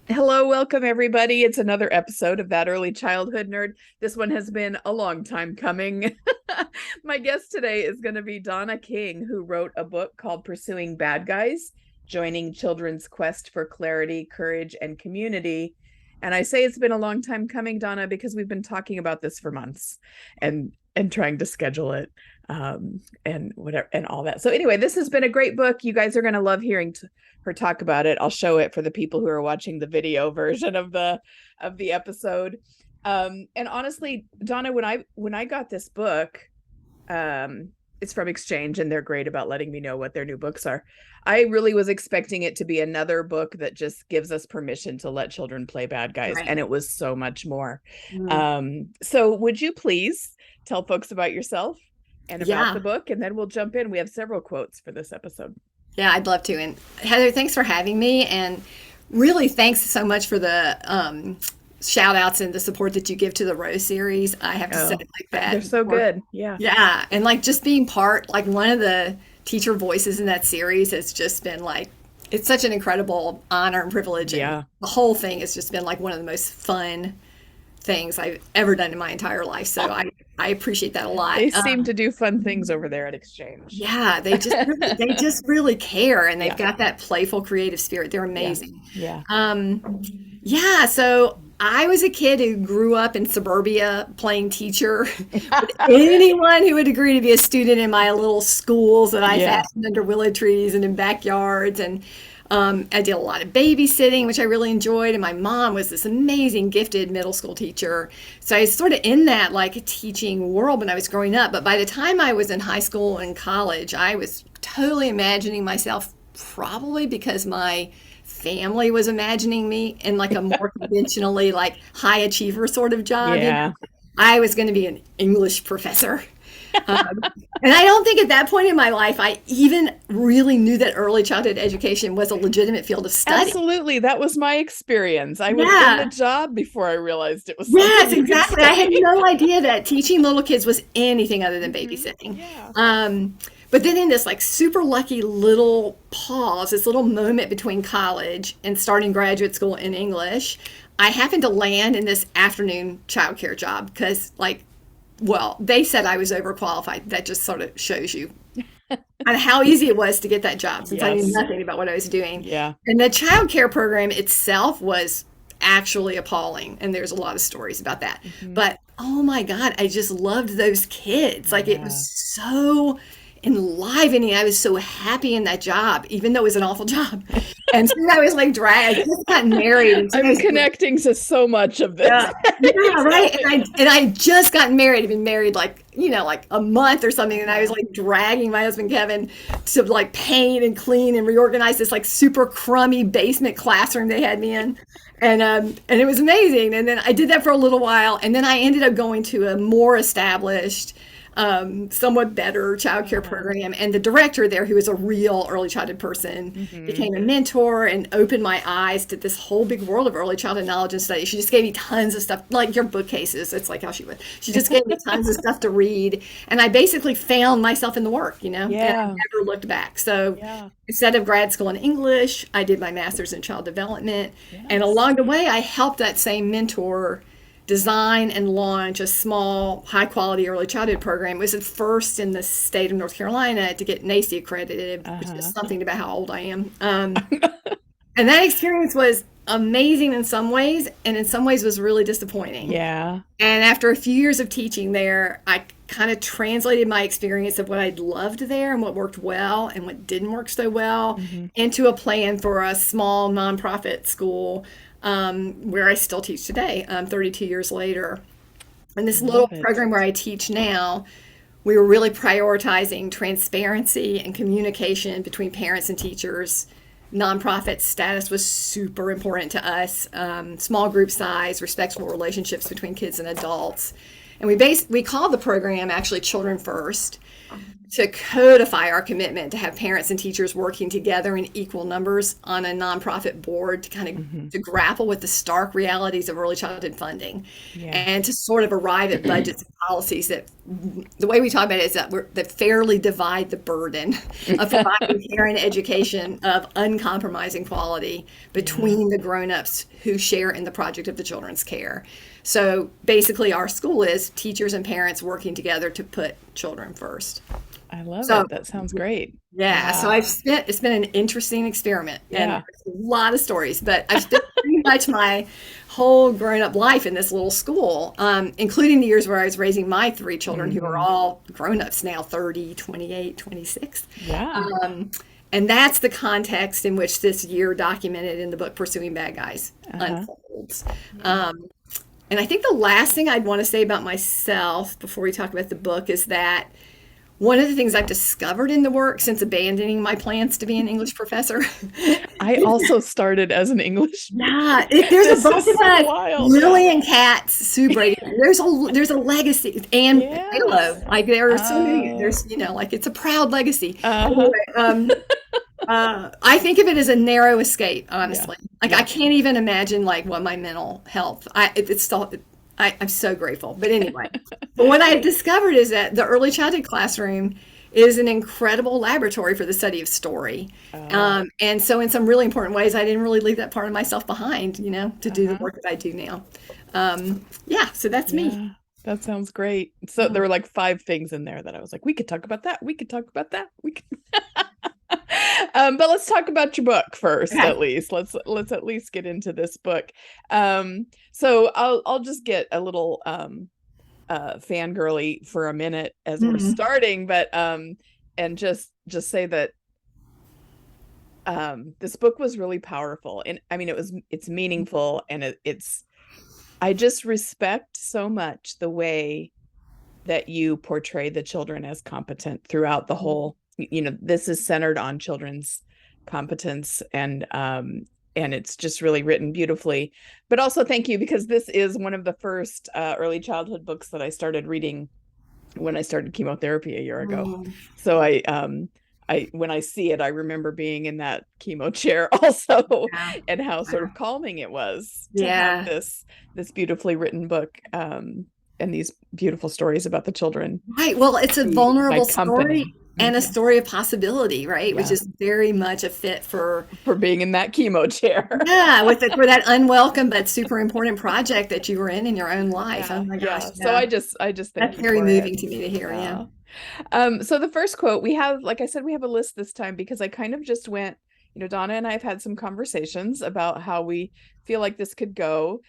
Hello, welcome everybody. It's another episode of That Early Childhood Nerd. This one has been a long time coming. My guest today is going to be Donna King, who wrote a book called Pursuing Bad Guys, Joining Children's Quest for Clarity, Courage, and Community. And I say it's been a long time coming, Donna, because we've been talking about this for months and trying to schedule it and whatever and all that. So anyway, this has been a great book. You guys are going to love hearing her talk about it. I'll show it for the people who are watching the video version of the episode. And honestly, Donna, when I got this book, it's from Exchange, and they're great about letting me know what their new books are. I really was expecting it to be another book that just gives us permission to let children play bad guys, Right. and it was so much more. Mm. So would you please tell folks about yourself and about Yeah. the book, and then we'll jump in. We have several quotes for this episode. Yeah, I'd love to. And Heather, thanks for having me. And really, thanks so much for the shout outs and the support that you give to the Rose series. I have to say, Oh, like they're that. so good. Yeah. Yeah. And like just being part, like one of the teacher voices in that series has just been like, it's such an incredible honor and privilege. And Yeah. the whole thing has just been like one of the most fun things I've ever done in my entire life. So I appreciate that a lot. They seem to do fun things over there at Exchange. Yeah, they just really care, and they've Yeah. got that playful, creative spirit. They're Yeah. amazing. Yeah. Yeah, so I was a kid who grew up in suburbia playing teacher. With anyone who would agree to be a student in my little schools that I Yeah. fashioned under willow trees and in backyards, and I did a lot of babysitting, which I really enjoyed. And my mom was this amazing, gifted middle school teacher. So I was sort of in that like teaching world when I was growing up. But by the time I was in high school and college, I was totally imagining myself, probably because my family was imagining me in like a more conventionally like high achiever sort of job. You know, Yeah. I was going to be an English professor. Um, and I don't think at that point in my life I even really knew that early childhood education was a legitimate field of study. Absolutely. That was my experience. I was in the Yeah. job before I realized it was something Yes, you could exactly. I had study. no idea that teaching little kids was anything other than Mhm. babysitting. Yeah. But then in this like super lucky little pause, this little moment between college and starting graduate school in English, I happened to land in this afternoon childcare job because like, well, they said I was overqualified. That just sort of shows you and how easy it was to get that job since I knew Yes. nothing about what I was doing. Yeah. And the child care program itself was actually appalling. And there's a lot of stories about that. Mhm. But oh my God, I just loved those kids. Like it was Yeah. so enlivening. I was so happy in that job, even though it was an awful job. And so I was like, I just got married. And so I I'm was connecting to so much of this. yeah, yeah, right. And I just got married. I'd been married like like a month or something, and I was like dragging my husband Kevin to like paint and clean and reorganize this like super crummy basement classroom they had me in, and it was amazing. And then I did that for a little while, and then I ended up going to a more established somewhat better childcare Uh-huh. program. And the director there, who was a real early childhood person, Mhm. became a mentor and opened my eyes to this whole big world of early childhood knowledge and study. She just gave me tons of stuff, like your bookcases. It's like how she would. She just gave me tons of stuff to read. And I basically found myself in the work, and I Yeah. never looked back. So Yeah. instead of grad school in English, I did my master's in child development. And Yes. along the way, I helped that same mentor design and launch a small, high quality early childhood program. It was the first in the state of North Carolina to get NACE accredited, which is Uh-huh. something about how old I am. And that experience was amazing in some ways, and in some ways was really disappointing. Yeah. And after a few years of teaching there, I kind of translated my experience of what I'd loved there and what worked well and what didn't work so well Mhm. into a plan for a small nonprofit school where I still teach today, 32 years later. And this little Love it. program where I teach now, we were really prioritizing transparency and communication between parents and teachers. Nonprofit status was super important to us. Small group size, respectful relationships between kids and adults. And we call the program actually Children First. to codify our commitment to have parents and teachers working together in equal numbers on a nonprofit board to kind of to grapple with the stark realities of early childhood funding Yeah. and to sort of arrive at budgets and policies that the way we talk about it is that fairly divide the burden of providing care and education of uncompromising quality between the grown-ups who share in the project of the children's care. So basically, our school is teachers and parents working together to put children first. I love So it. That sounds great. yeah, so it's been an interesting experiment and Yeah. a lot of stories, but I've spent pretty much my whole grown up life in this little school, including the years where I was raising my three children who are all grown ups now, 30, 28, 26. Yeah. And that's the context in which this year documented in the book Pursuing Bad Guys unfolds. And I think the last thing I'd want to say about myself before we talk about the book is that one of the things I've discovered in the work since abandoning my plans to be an English professor. I also started as an English. Yeah, there's This a bunch is of so us. wild. Lily and Katz, Sue Brady. There's a legacy, and Yes. Halo. Like there are so many. Oh. There's like it's a proud legacy. Uh-huh. Anyway, I think of it as a narrow escape, honestly. Like Yeah. I can't even imagine like what my mental health. It's still. I'm so grateful. But anyway, but what I've discovered is that the early childhood classroom is an incredible laboratory for the study of story. And so in some really important ways, I didn't really leave that part of myself behind, to do the work that I do now. Yeah, so that's me. Yeah, that sounds great. So there were like 5 things in there that I was like, we could talk about that. We could talk about that. We could. But let's talk about your book first, Okay. at least. Let's at least get into this book. So I'll just get a little fangirly for a minute as we're starting, but and just say that this book was really powerful, and I mean it's meaningful, and it's I just respect so much the way that you portray the children as competent throughout the whole. This is centered on children's competence, and it's just really written beautifully. But also thank you, because this is one of the first early childhood books that I started reading when I started chemotherapy a year ago. So when I see it, I remember being in that chemo chair also, and how sort of calming it was to have this beautifully written book, and these beautiful stories about the children. Right. Well, it's a vulnerable company. story and a story of possibility, right? Which is very much a fit for being in that chemo chair. Yeah, for that unwelcome but super important project that you were in your own life. Oh my gosh. So I just thank that's you very for moving it. to me to hear. So the first quote we have, like I said, we have a list this time because I kind of just went, Donna and I have had some conversations about how we feel like this could go.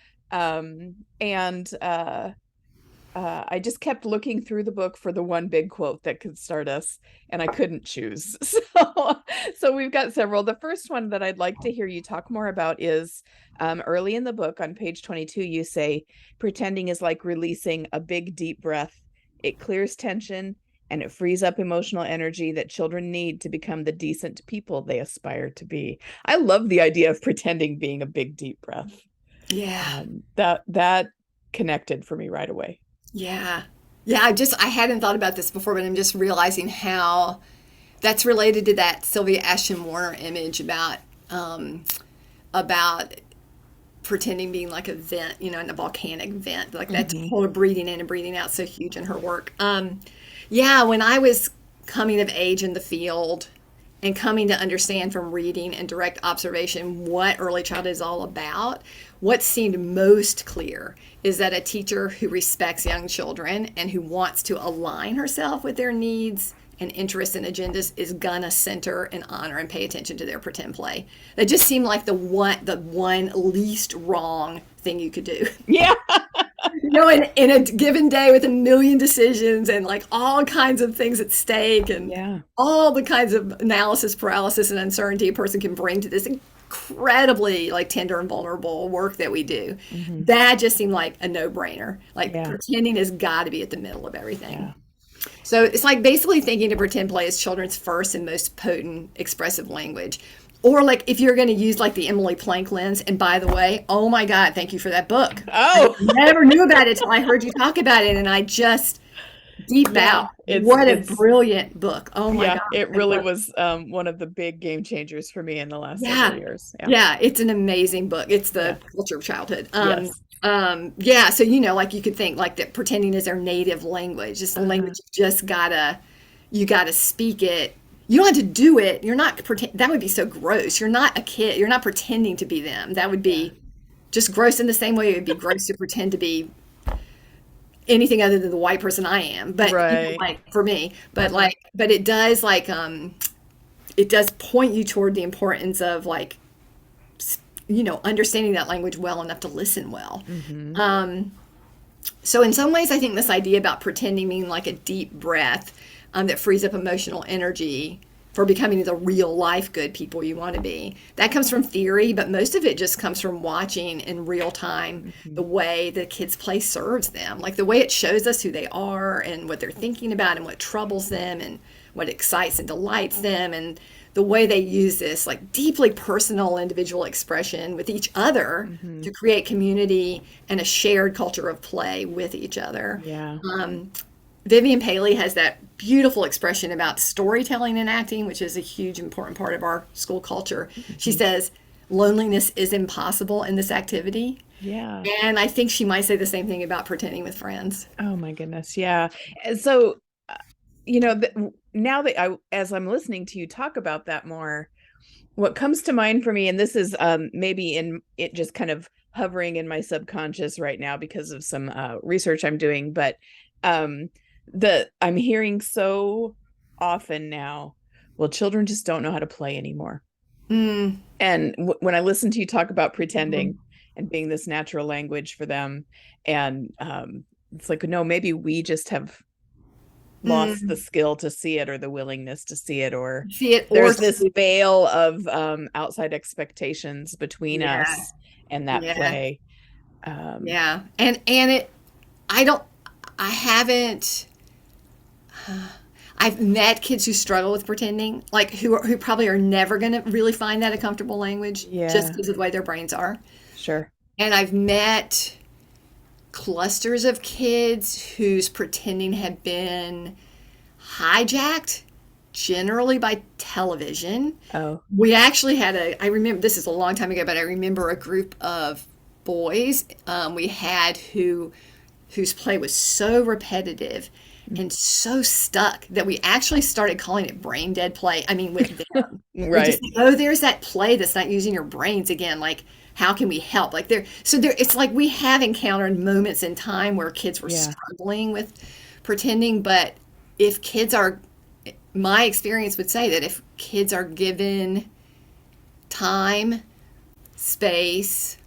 I just kept looking through the book for the one big quote that could start us, and I couldn't choose. So we've got several. The first one that I'd like to hear you talk more about is early in the book on page 22, you say, pretending is like releasing a big, deep breath. It clears tension and it frees up emotional energy that children need to become the decent people they aspire to be. I love the idea of pretending being a big, deep breath. Yeah. That connected for me right away. Yeah. I hadn't thought about this before, but I'm just realizing how that's related to that Sylvia Ashton Warner image about pretending being like a vent, in a volcanic vent, like that whole breathing in and breathing out, so huge in her work. When I was coming of age in the field and coming to understand from reading and direct observation what early childhood is all about, what seemed most clear is that a teacher who respects young children and who wants to align herself with their needs and interests and agendas is gonna center and honor and pay attention to their pretend play. That just seemed like the one least wrong thing you could do. Yeah. In a given day with a million decisions and like all kinds of things at stake and all the kinds of analysis paralysis and uncertainty a person can bring to this incredibly like tender and vulnerable work that we do. That just seemed like a no-brainer. Like pretending has got to be at the middle of everything. So it's like basically thinking of pretend play as children's first and most potent expressive language. Or like if you're going to use like the Emily Plank lens, and by the way, oh my God, thank you for that book. Oh, I never knew about it till I heard you talk about it, and I just Deep Yeah, Bow. What a it's brilliant book. Oh my yeah, gosh. it I really love was one of the big game changers for me in the last several Yeah. years. Yeah. Yeah, it's an amazing book. It's Yeah. the culture of childhood. Yes. Yeah, so like you could think like that pretending is their native language. It's the language Uh-huh. you gotta speak it. You don't have to do it. You're not pretend that would be so gross. You're not a kid. You're not pretending to be them. That would Yeah. be just gross in the same way it would be gross to pretend to be anything other than the white person I am. But Right. like for me, Uh-huh. but it does it does point you toward the importance of understanding that language well enough to listen well. Hmm. So in some ways, I think this idea about pretending meaning like a deep breath that frees up emotional energy for becoming the real life good people you want to be. That comes from theory, but most of it just comes from watching in real time Hmm. the way the kids play serves them, like the way it shows us who they are and what they're thinking about and what troubles them and what excites and delights them and the way they use this like deeply personal individual expression with each other Hmm. to create community and a shared culture of play with each other. Yeah. Vivian Paley has that beautiful expression about storytelling and acting, which is a huge important part of our school culture. She Hmm. says, loneliness is impossible in this activity. Yeah. And I think she might say the same thing about pretending with friends. Oh my goodness. Yeah. And so, uh, now that as I'm listening to you talk about that more, what comes to mind for me, and this is maybe in it just kind of hovering in my subconscious right now because of some research I'm doing, but um, I'm hearing so often now, well, children just don't know how to play anymore. Mm, And when I listen to you talk about mhm, pretending and being this natural language for them, and it's like, no, maybe we just have lost the mm. skill to see it or the willingness to see it, or See it or there's this see. veil of outside expectations between Yeah, us and that yeah, play. um yeah. And I don't, I haven't, I've met kids who struggle with pretending, like who probably are never going to really find that a comfortable language just yeah, because of the way their brains are. sure. And I've met clusters of kids whose pretending had been hijacked, generally by television. Oh. We actually had I remember this is a long time ago, but I remember a group of boys we had whose play was so repetitive and so stuck that we actually started calling it brain dead play. I mean, with them. We just Right. think, oh, there's that play that's not using your brains again. Like, how can we help? Like it's like we have encountered moments in time where kids were Yeah. struggling with pretending, but if kids are, my experience would say that if kids are given time, space,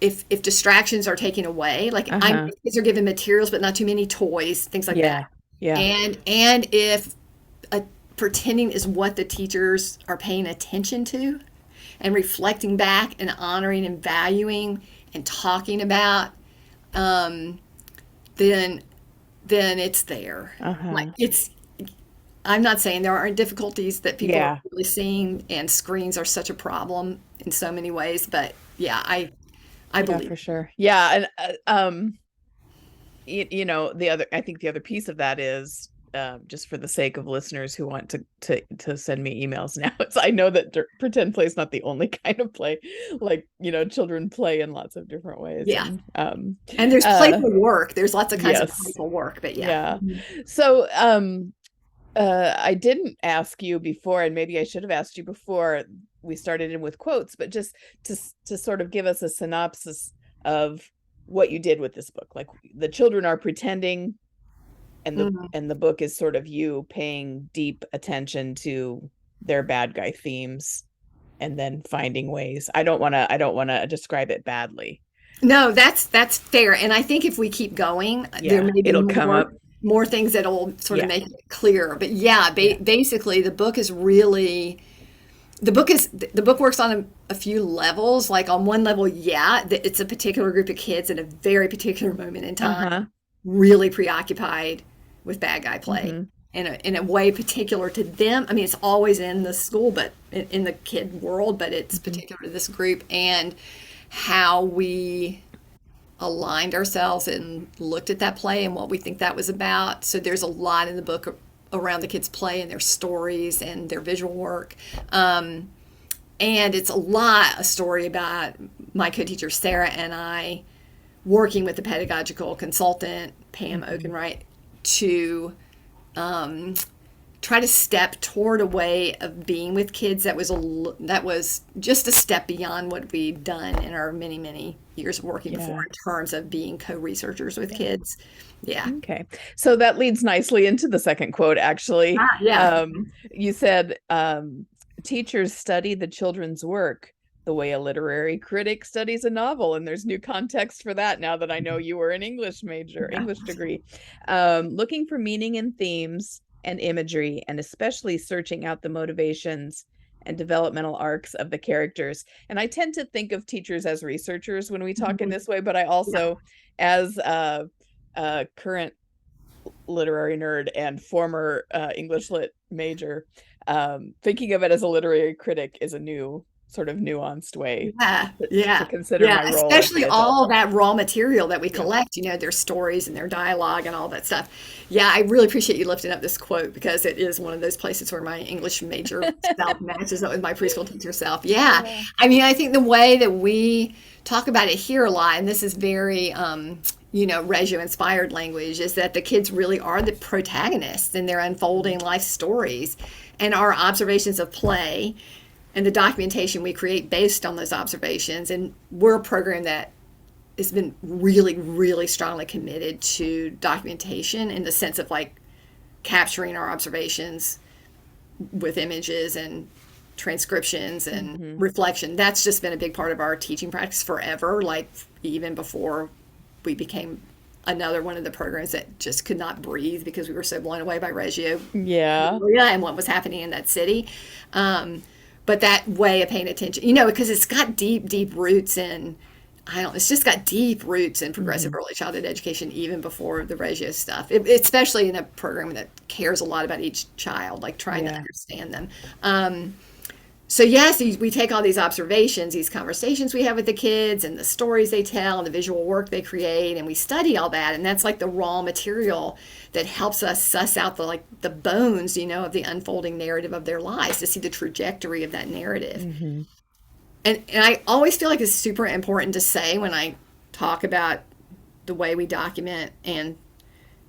if distractions are taken away, like Uh-huh. kids are given materials but not too many toys, things like that. Yeah. Yeah. And if pretending is what the teachers are paying attention to and reflecting back and honoring and valuing and talking about, um, then it's there. Like Uh-huh. it's I'm not saying there aren't difficulties that people are Yeah. really seeing, and screens are such a problem in so many ways, but yeah, I Yeah, believe. for sure. Yeah. And the other, I think the other piece of that is, just for the sake of listeners who want to send me emails now, it's, I know that pretend play is not the only kind of play. Like, children play in lots of different ways. Yeah. And And there's uh playful work. There's lots of kinds of yes. playful work, but yeah. Yeah. Mhm. So I didn't ask you before, and maybe I should have asked you before we started in with quotes, but just to sort of give us a synopsis of what you did with this book. Like, the children are pretending, and the Mhm. and the book is sort of you paying deep attention to their bad guy themes and then finding ways. I don't want to describe it badly. No, that's fair. And I think if we keep going, there Yeah, may be it'll come up. more things that'll sort of Yeah. make it clearer. But yeah, Yeah. basically the book is really the book works on a few levels. Like on one level, yeah, it's a particular group of kids at a very particular moment in time, Uh-huh. really preoccupied with bad guy play Hmm. in a way particular to them. I mean, it's always in the school, but in the kid world, but it's Hmm. particular to this group and how we aligned ourselves and looked at that play and what we think that was about. So there's a lot in the book around the kids' play and their stories and their visual work. And it's a story about my co-teacher Sarah and I working with the pedagogical consultant Pam Mm-hmm. Okenwright to try to step toward a way of being with kids that was just a step beyond what we've done in our many years of working before Yeah. in terms of being co-researchers with Yeah. kids. Yeah. Okay. So that leads nicely into the second quote, actually. Yeah. You said, teachers study the children's work the way a literary critic studies a novel. And there's new context for that now that I know you were an English major, Yeah. English degree. Looking for meaning in themes and imagery, and especially searching out the motivations and developmental arcs of the characters. And I tend to think of teachers as researchers when we talk in Mhm. this way, but I Yeah. also, as current literary nerd and former English lit major, thinking of it as a literary critic is a new sort of nuanced way Yeah, to yeah, consider yeah. my role as Especially the adult. all that raw material that we Yeah. collect, their stories and their dialogue and all that stuff. Yeah, I really appreciate you lifting up this quote because it is one of those places where my English major self matches up with my preschool teacher self. Yeah. Yeah. I mean, I think the way that we talk about it here a lot, and this is very, Reggio inspired language, is that the kids really are the protagonists in their unfolding life stories. And our observations of play and the documentation we create based on those observations. And we're a program that has been really strongly committed to documentation in the sense of like capturing our observations with images and transcriptions and Mm-hmm. reflection. That's just been a big part of our teaching practice forever, like even before we became another one of the programs that just could not breathe because we were so blown away by Reggio Yeah. and what was happening in that city. Um, but that way of paying attention, because it's got deep roots in, I don't, it's just got deep roots in Mm-hmm. progressive early childhood education, even before the Reggio stuff, especially in a program that cares a lot about each child, like trying to Yeah. understand them. So yes, we take all these observations, these conversations we have with the kids, and the stories they tell, and the visual work they create, and we study all that, and that's like the raw material that helps us suss out the bones, of the unfolding narrative of their lives to see the trajectory of that narrative. Mm-hmm. And I always feel like it's super important to say when I talk about the way we document and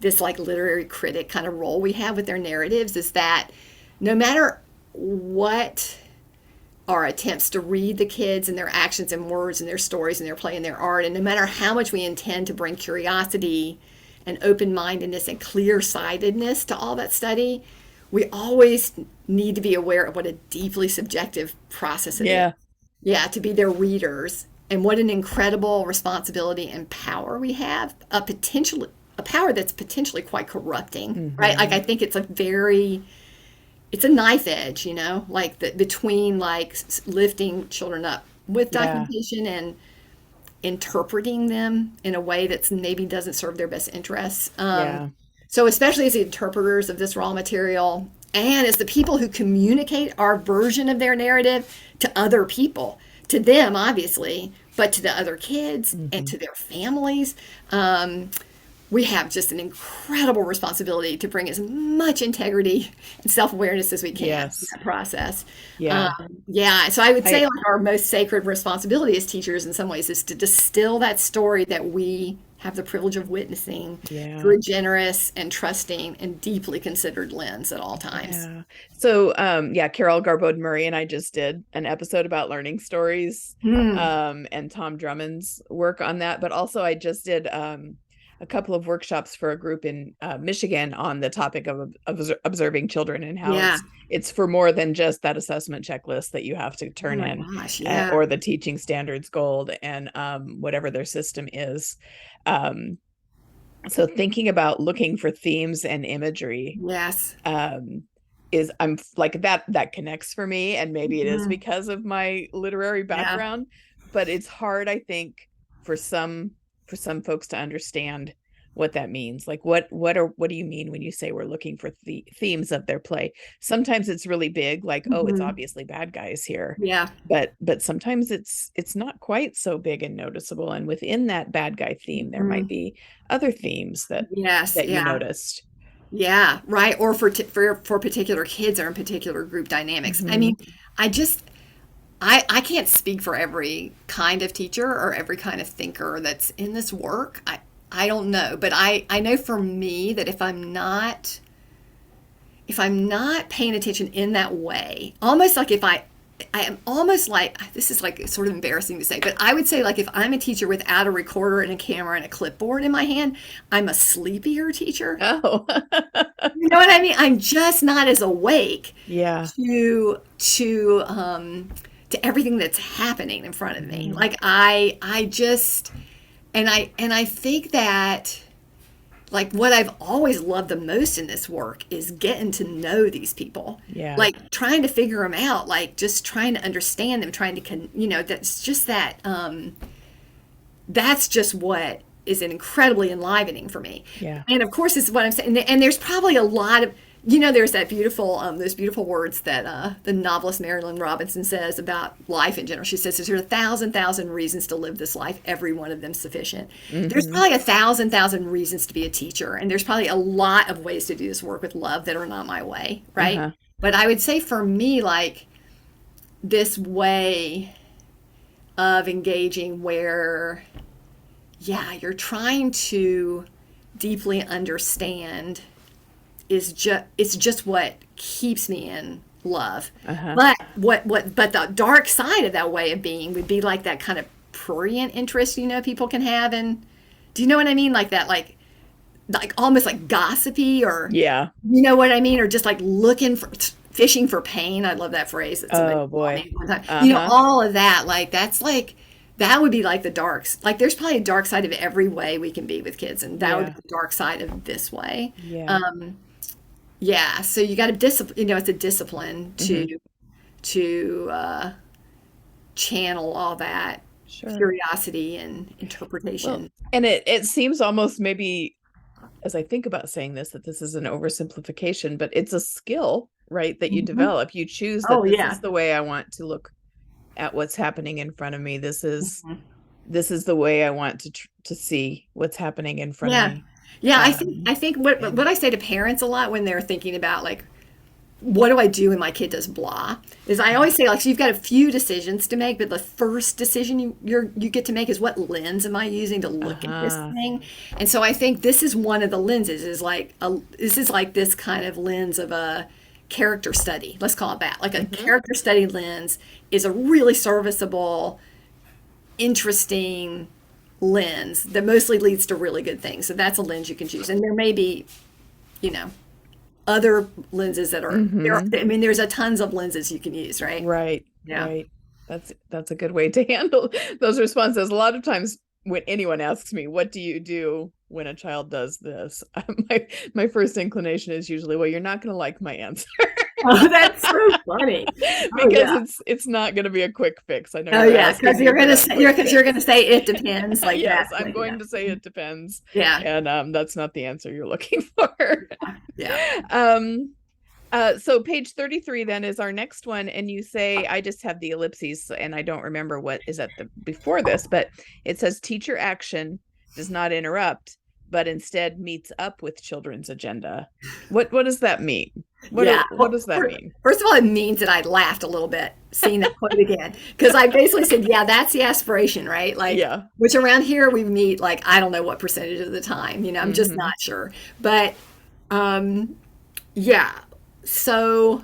this like literary critic kind of role we have with their narratives is that no matter what our attempts to read the kids and their actions and words and their stories and their play and their art. And no matter how much we intend to bring curiosity and open mindedness and clear sightedness to all that study, we always need to be aware of what a deeply subjective process it is. Yeah. Yeah, to be their readers and what an incredible responsibility and power we have, a power that's potentially quite corrupting, right? Like Mm-hmm. I think it's a knife edge, like between like lifting children up with Yeah. documentation and interpreting them in a way that's maybe doesn't serve their best interests. Yeah. So especially as the interpreters of this raw material and as the people who communicate our version of their narrative to other people, to them obviously, but to the other kids and Mm-hmm. to their families. We have just an incredible responsibility to bring as much integrity and self-awareness as we can in Yes. that process. Yeah. Yeah, so I would say I like our most sacred responsibility as teachers in some ways is to distill that story that we have the privilege of witnessing Yeah. through a generous and trusting and deeply considered lens at all times. Yeah. So yeah, Carol Garbode Murray and I just did an episode about learning stories, Hmm. and Tom Drummond's work on that, but also I just did a couple of workshops for a group in Michigan on the topic of observing children and how Yeah. it's for more than just that assessment checklist that you have to Oh turn my in, gosh. Yeah. or the teaching standards gold, and whatever their system is. Um, so thinking about looking for themes and imagery, Yes. um, is I'm like that connects for me, and maybe it is Mhm. because of my literary Yeah. background, but it's hard, I think, for some folks to understand what that means. Like what do you mean when you say we're looking for the themes of their play? Sometimes it's really big, like, oh, it's Mhm. obviously bad guys here. Yeah. But sometimes it's not quite so big and noticeable. And within that bad guy theme, there might Mhm. be other themes Yes. that you Yeah. noticed. Yeah. Right. Or for particular kids or in particular group dynamics. I Hmm. mean, I just I can't speak for every kind of teacher or every kind of thinker that's in this work. I don't know, but I know for me that if I'm not paying attention in that way, almost like if I am almost like, this is like sort of embarrassing to say, but I would say like if I'm a teacher without a recorder and a camera and a clipboard in my hand, I'm a sleepier teacher. Oh. You know what I mean? I'm just not as awake Yeah. to everything that's happening in front of me. Hmm. Like I just and I think that like what I've always loved the most in this work is getting to know these people. Yeah. Like trying to figure them out, like just trying to understand them, trying to that's just that's just what is incredibly enlivening for me. Yeah. And of course, this is what I'm saying. And there's probably a lot of, there's that beautiful, those beautiful words that the novelist Marilyn Robinson says about life in general. She says, "There's 1,000 reasons to live this life, every one of them sufficient." There's Hmm. probably 1,000 reasons to be a teacher, and there's probably a lot of ways to do this work with love that are not my way, right? Uh-huh. But I would say for me, like this way of engaging where yeah, you're trying to deeply understand is just it's just what keeps me in love. Uh-huh. But but the dark side of that way of being would be like that kind of prurient interest, people can have in, do you know what I mean? Like that like almost like gossipy, or Yeah. you know what I mean? Or just like looking for fishing for pain. I love that phrase that somebody Oh taught boy. me one time. Uh-huh. All of that, like that's like that would be like the darks. Like there's probably a dark side of every way we can be with kids, and that would be Yeah. the dark side of this way. Yeah. Um, yeah, so you got to discipline. It's a discipline Hmm. to channel all that Sure. curiosity and Well, interpretation. and it seems almost maybe as I think about saying this, that this is an oversimplification, but it's a skill, right? That you Mhm. develop. You choose that Oh this is yeah. the way I want to look at what's happening in front of me. Mhm. This is the way I want to see what's happening in front of Yeah. me. Yeah, Um, I think what and I say to parents a lot when they're thinking about like what do I do when my kid does blah is I always say like so you've got a few decisions to make, but the first decision you get to make is what lens am I using to look at this uh-huh. thing. And so I think this is one of the lenses is like this is like this kind of lens of a character study, let's call it that, like a Hmm. character study lens is a really serviceable, interesting lens that mostly leads to really good things. So that's a lens you can choose, and there may be you know other lenses that are there. Hmm. I mean, there's a tons of lenses you can use, right? Right, Yeah. right. That's a good way to handle those responses. A lot of times when anyone asks me, "What do you do when a child does this?" My first inclination is usually, "Well, you're not going to like my answer." Oh, that's so funny. Oh Because yeah. it's not going to be a quick fix. I know Oh you're yeah, asking because me for that quick you're fix. gonna say it depends like that. Yes, I'm Like, going to say it depends, yeah, and that's not the answer you're looking for. yeah, um, so page 33 then is our next one, and you say, I just have the ellipses, and I don't remember what is at the before this, but it says teacher action does not interrupt, but instead meets up with children's agenda. What does that mean? yeah. What Well, does that mean? first of all, it means that I laughed a little bit seeing that quote again because I basically said, yeah, that's the aspiration, right? Like, Yeah. which around here we meet like I don't know what percentage of the time. I'm just Mm-hmm. not sure, but um, yeah. So,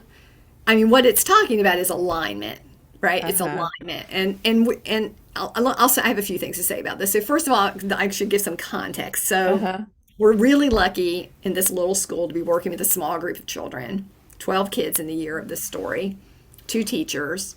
I mean, what it's talking about is alignment, right? It's Uh-huh. alignment, and I'll say I have a few things to say about this. So, first of all, I should give some context. So, Uh-huh. we're really lucky in this little school to be working with a small group of children, 12 kids in the year of this story, two teachers.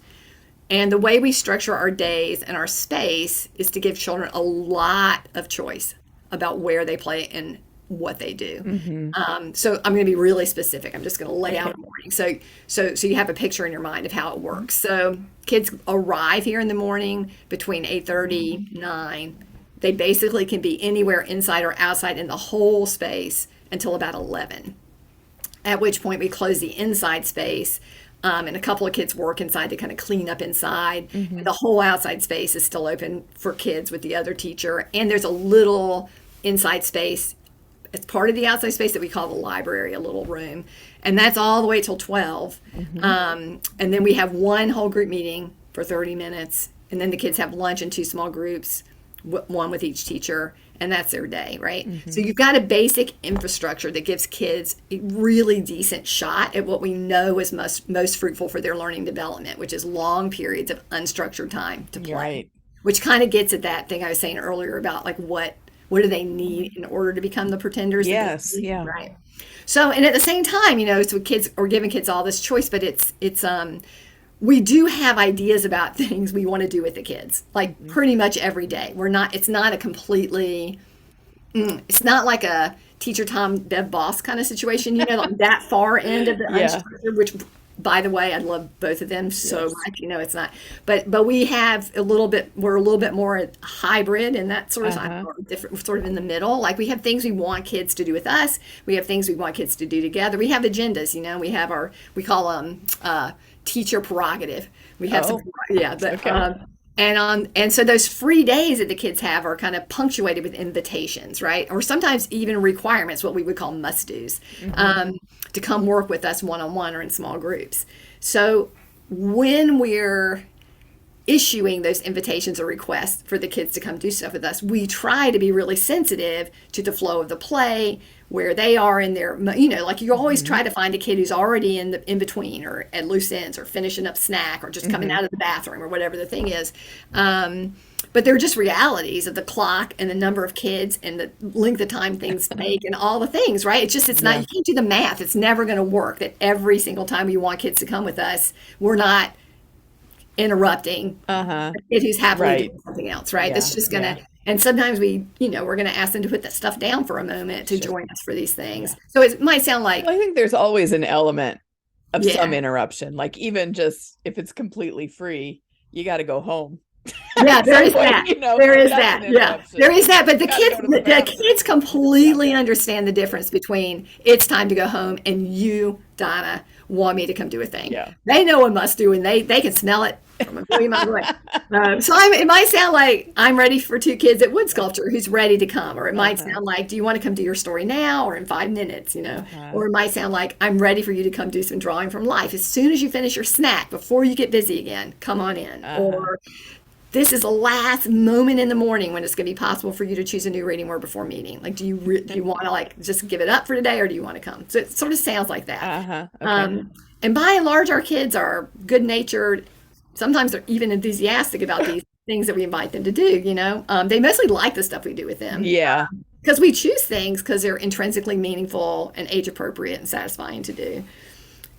And the way we structure our days and our space is to give children a lot of choice about where they play and what they do. Mm-hmm. So I'm going to be really specific. I'm just going to lay out Okay. a morning. So you have a picture in your mind of how it works. So kids arrive here in the morning between 8:30 9. they basically can be anywhere inside or outside in the whole space until about 11, at which point we close the inside space. And a couple of kids work inside to kind of clean up inside. And the whole outside space is still open for kids with the other teacher. And there's a little inside space. It's part of the outside space that we call the library, a little room. And that's all the way till 12. And then we have one whole group meeting for 30 minutes. And then the kids have lunch in two small groups, one with each teacher. And that's their day, right? So you've got a basic infrastructure that gives kids a really decent shot at what we know is most fruitful for their learning development, which is long periods of unstructured time to play, Right. which kind of gets at that thing I was saying earlier about like what do they need in order to become the pretenders? Yes. Yeah. Right. So, and at the same time, so kids are giving kids all this choice, but it's we do have ideas about things we want to do with the kids, like pretty much every day. It's not a completely, it's not like a teacher Tom Bev Boss kind of situation, like that far end of the unstructured, which by the way, I love both of them so much, it's not, but we have we're a little bit more hybrid and that sort of different, sort of in the middle. Like we have things we want kids to do with us. We have things we want kids to do together. We have agendas, we have we call them, teacher prerogative. We have and so those free days that the kids have are kind of punctuated with invitations, right? Or sometimes even requirements, what we would call must-dos, to come work with us one-on-one or in small groups. So when we're issuing those invitations or requests for the kids to come do stuff with us, we try to be really sensitive to the flow of the play, where they are in their, like you always try to find a kid who's already in between or at loose ends or finishing up snack or just coming out of the bathroom or whatever the thing is. But they're just realities of the clock and the number of kids and the length of time things take and all the things, right? It's not, you can't do the math. It's never going to work that every single time we want kids to come with us, we're not interrupting a kid who's happily doing something else, right? That's just gonna, and sometimes we're gonna ask them to put that stuff down for a moment to join us for these things. So it might sound like, I think there's always an element of some interruption, like even just if it's completely free, you got to go home. There is that. There is that. Yeah, there is that. But the kids completely understand the difference between it's time to go home and you, Donna, want me to come do a thing. Yeah. They know a must do, and they can smell it from a million miles away. So it might sound like I'm ready for two kids at wood sculpture who's ready to come, or it might sound like, do you want to come do your story now or in 5 minutes? Or it might sound like I'm ready for you to come do some drawing from life as soon as you finish your snack before you get busy again. Come on in. Or this is the last moment in the morning when it's going to be possible for you to choose a new reading word before meeting. Like, do you want to like just give it up for today, or do you want to come? So it sort of sounds like that. And by and large, our kids are good natured. Sometimes they're even enthusiastic about these things that we invite them to do. They mostly like the stuff we do with them. Yeah. Because we choose things because they're intrinsically meaningful and age appropriate and satisfying to do.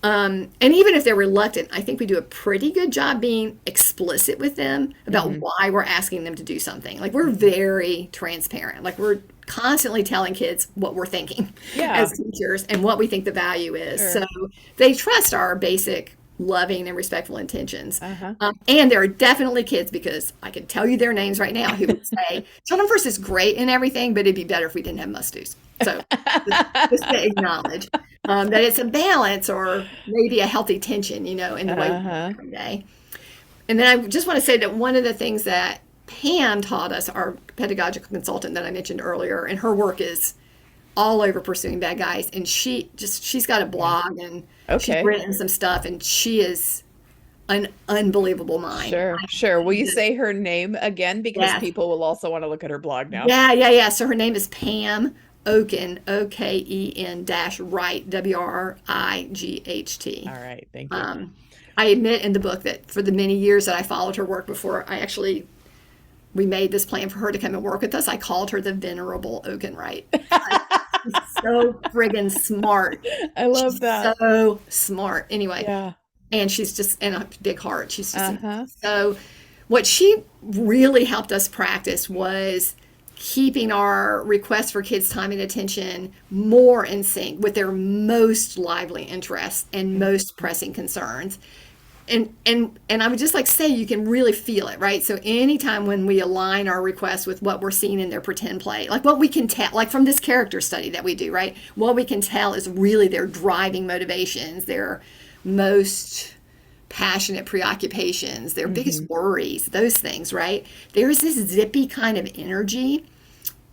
And even if they're reluctant, I think we do a pretty good job being explicit with them about why we're asking them to do something. Like, we're very transparent. Like, we're constantly telling kids what we're thinking as teachers and what we think the value is. Sure. So they trust our basic loving and respectful intentions. And there are definitely kids, because I can tell you their names right now, who would say, Children First is great and everything, but it'd be better if we didn't have must-dos. So just to acknowledge that it's a balance or maybe a healthy tension, in the way we do every day. And then I just want to say that one of the things that Pam taught us, our pedagogical consultant that I mentioned earlier, and her work is all over pursuing bad guys, and she's got a blog and she's written some stuff, and she is an unbelievable mind. Sure. Will you say her name again, because people will also want to look at her blog now? Yeah. So her name is Pam Oken, OKEN -Wright, WRIGHT. All right, thank you. I admit in the book that for the many years that I followed her work before we made this plan for her to come and work with us, I called her the Venerable Okenwright. She's so friggin' smart. I love that. So smart. Anyway, and she's just in a big heart. She's just so. What she really helped us practice was keeping our requests for kids' time and attention more in sync with their most lively interests and most pressing concerns, And I would just like say you can really feel it, right? So anytime when we align our requests with what we're seeing in their pretend play, like what we can tell, like from this character study that we do, right? What we can tell is really their driving motivations, their most passionate preoccupations, their Mm-hmm. biggest worries, those things, right? There is this zippy kind of energy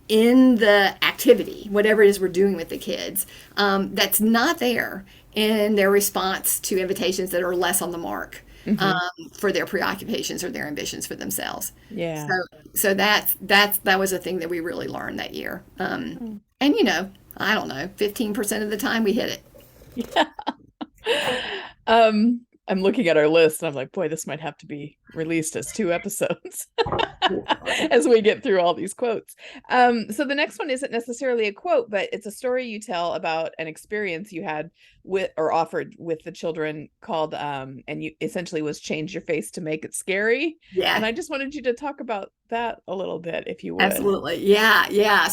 in the activity, whatever it is we're doing with the kids, that's not there in their response to invitations that are less on the mark, um, Mm-hmm. for their preoccupations or their ambitions for themselves. So, Yeah. so that was a thing that we really learned that year. Oh. And I don't know, 15% of the time we hit it. Yeah. I'm looking at our list and I'm like, boy, this might have to be released as 2 episodes as we get through all these quotes. So the next one isn't necessarily a quote, but it's a story you tell about an experience you had with or offered with the children called and you essentially was change your face to make it scary. And Yeah, I just wanted you to talk about that a little bit, if you would. absolutely. Yeah, yeah.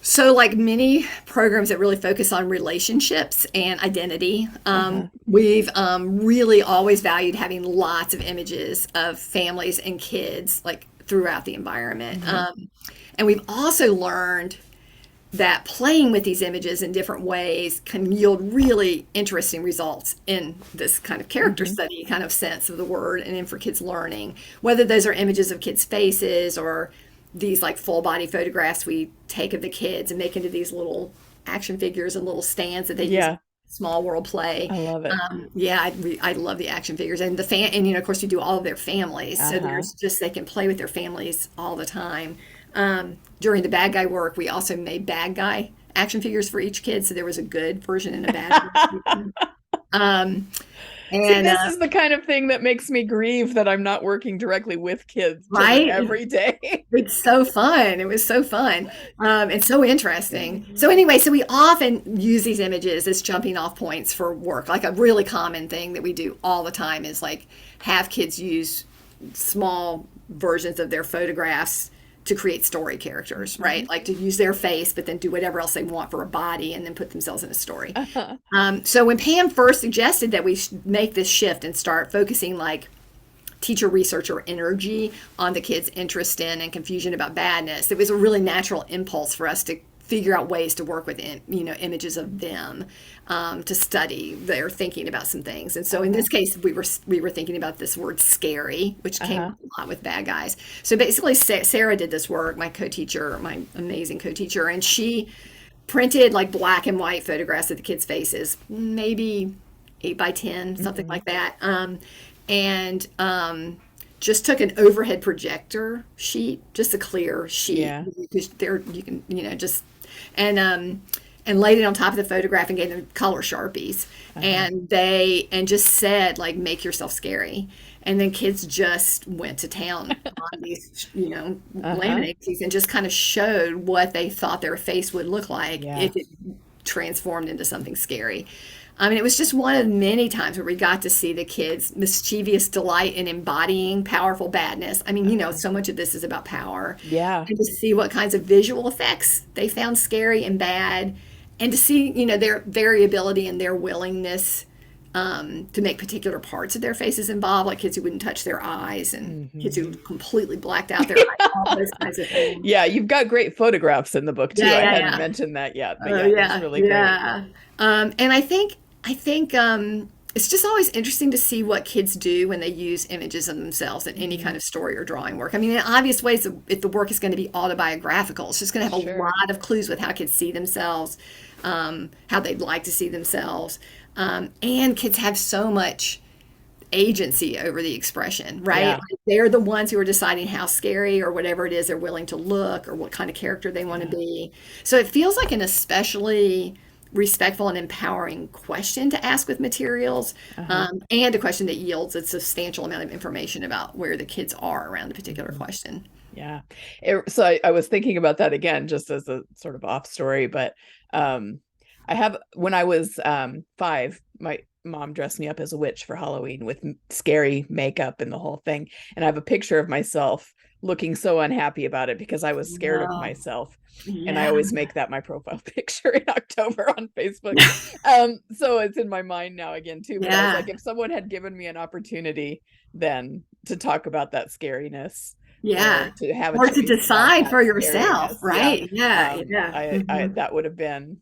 So, like many programs that really focus on relationships and identity, Uh-huh. we've really always valued having lots of images of families and kids like throughout the environment. Mm-hmm. And we've also learned that playing with these images in different ways can yield really interesting results in this kind of character Mm-hmm. study kind of sense of the word and in for kids learning, whether those are images of kids' faces or these like full body photographs we take of the kids and make into these little action figures and little stands that they use in Yeah, small world play. I love it. Yeah, I love the action figures and the fan, and of course, you do all of their families. So Uh-huh. there's just they can play with their families all the time. During the bad guy work, we also made bad guy action figures for each kid. So there was a good version and a bad version. Um, See, and this is the kind of thing that makes me grieve that I'm not working directly with children right, every day. it's so fun. It was so fun, and so interesting. So anyway, so we often use these images as jumping off points for work. Like a really common thing that we do all the time is like have kids use small versions of their photographs to create story characters, Mhm. right? Like to use their face, but then do whatever else they want for a body and then put themselves in a story. Uh-huh. So when Pam first suggested that we make this shift and start focusing like teacher researcher energy on the kids' interest in and confusion about badness, it was a really natural impulse for us to figure out ways to work with images of them, to study their thinking about some things. And so in Uh-huh. this case, we were thinking about this word scary, which came Uh-huh. up a lot with bad guys. So basically, Sarah did this work, my co-teacher, my amazing co-teacher, and she printed like black and white photographs of the kids' faces, maybe 8 by 10, something Mm-hmm. like that. And just took an overhead projector sheet, just a clear sheet. Yeah. Because there you can, just and um and laid it on top of the photograph and gave them color sharpies. Uh-huh. And just said like make yourself scary. And then kids just went to town on these, Uh-huh. laminate these and just kind of showed what they thought their face would look like Yeah. if it transformed into something scary. I mean, it was just one of many times where we got to see the kids' mischievous delight in embodying powerful badness. I mean, Uh-huh. so much of this is about power. Yeah. And to see what kinds of visual effects they found scary and bad, and to see, their variability and their willingness, to make particular parts of their faces involved, like kids who wouldn't touch their eyes and kids Mm-hmm. who completely blacked out their eyes, all those kinds of things. Yeah, you've got great photographs in the book too. Yeah, I yeah, hadn't yeah. mentioned that yet, but Oh yeah, there's yeah, really great. yeah. And I think it's just always interesting to see what kids do when they use images of themselves in any Mm-hmm. kind of story or drawing work. I mean, in obvious ways, if the work is going to be autobiographical, it's just going to have a Sure. lot of clues with how kids see themselves, how they'd like to see themselves, and kids have so much agency over the expression, right? Yeah. Like they're the ones who are deciding how scary or whatever it is they're willing to look or what kind of character they want to Yeah. be. So it feels like an especially respectful and empowering question to ask with materials, Uh-huh. and a question that yields a substantial amount of information about where the kids are around a particular Mhm. question. Yeah. So I was thinking about that again, just as a sort of off story, but um, I have when I was 5, mom dressed me up as a witch for Halloween with scary makeup and the whole thing. And I have a picture of myself looking so unhappy about it because I was scared of No. myself. And I Yeah. always make that my profile picture in October on Facebook. So it's in my mind now again too. But I was Yeah. like, if someone had given me an opportunity then to talk about that scariness Yeah. or to have a Or to choice about decide that for yourself, scariness, yeah, right? Yeah. Yeah. I Hmm. that would have been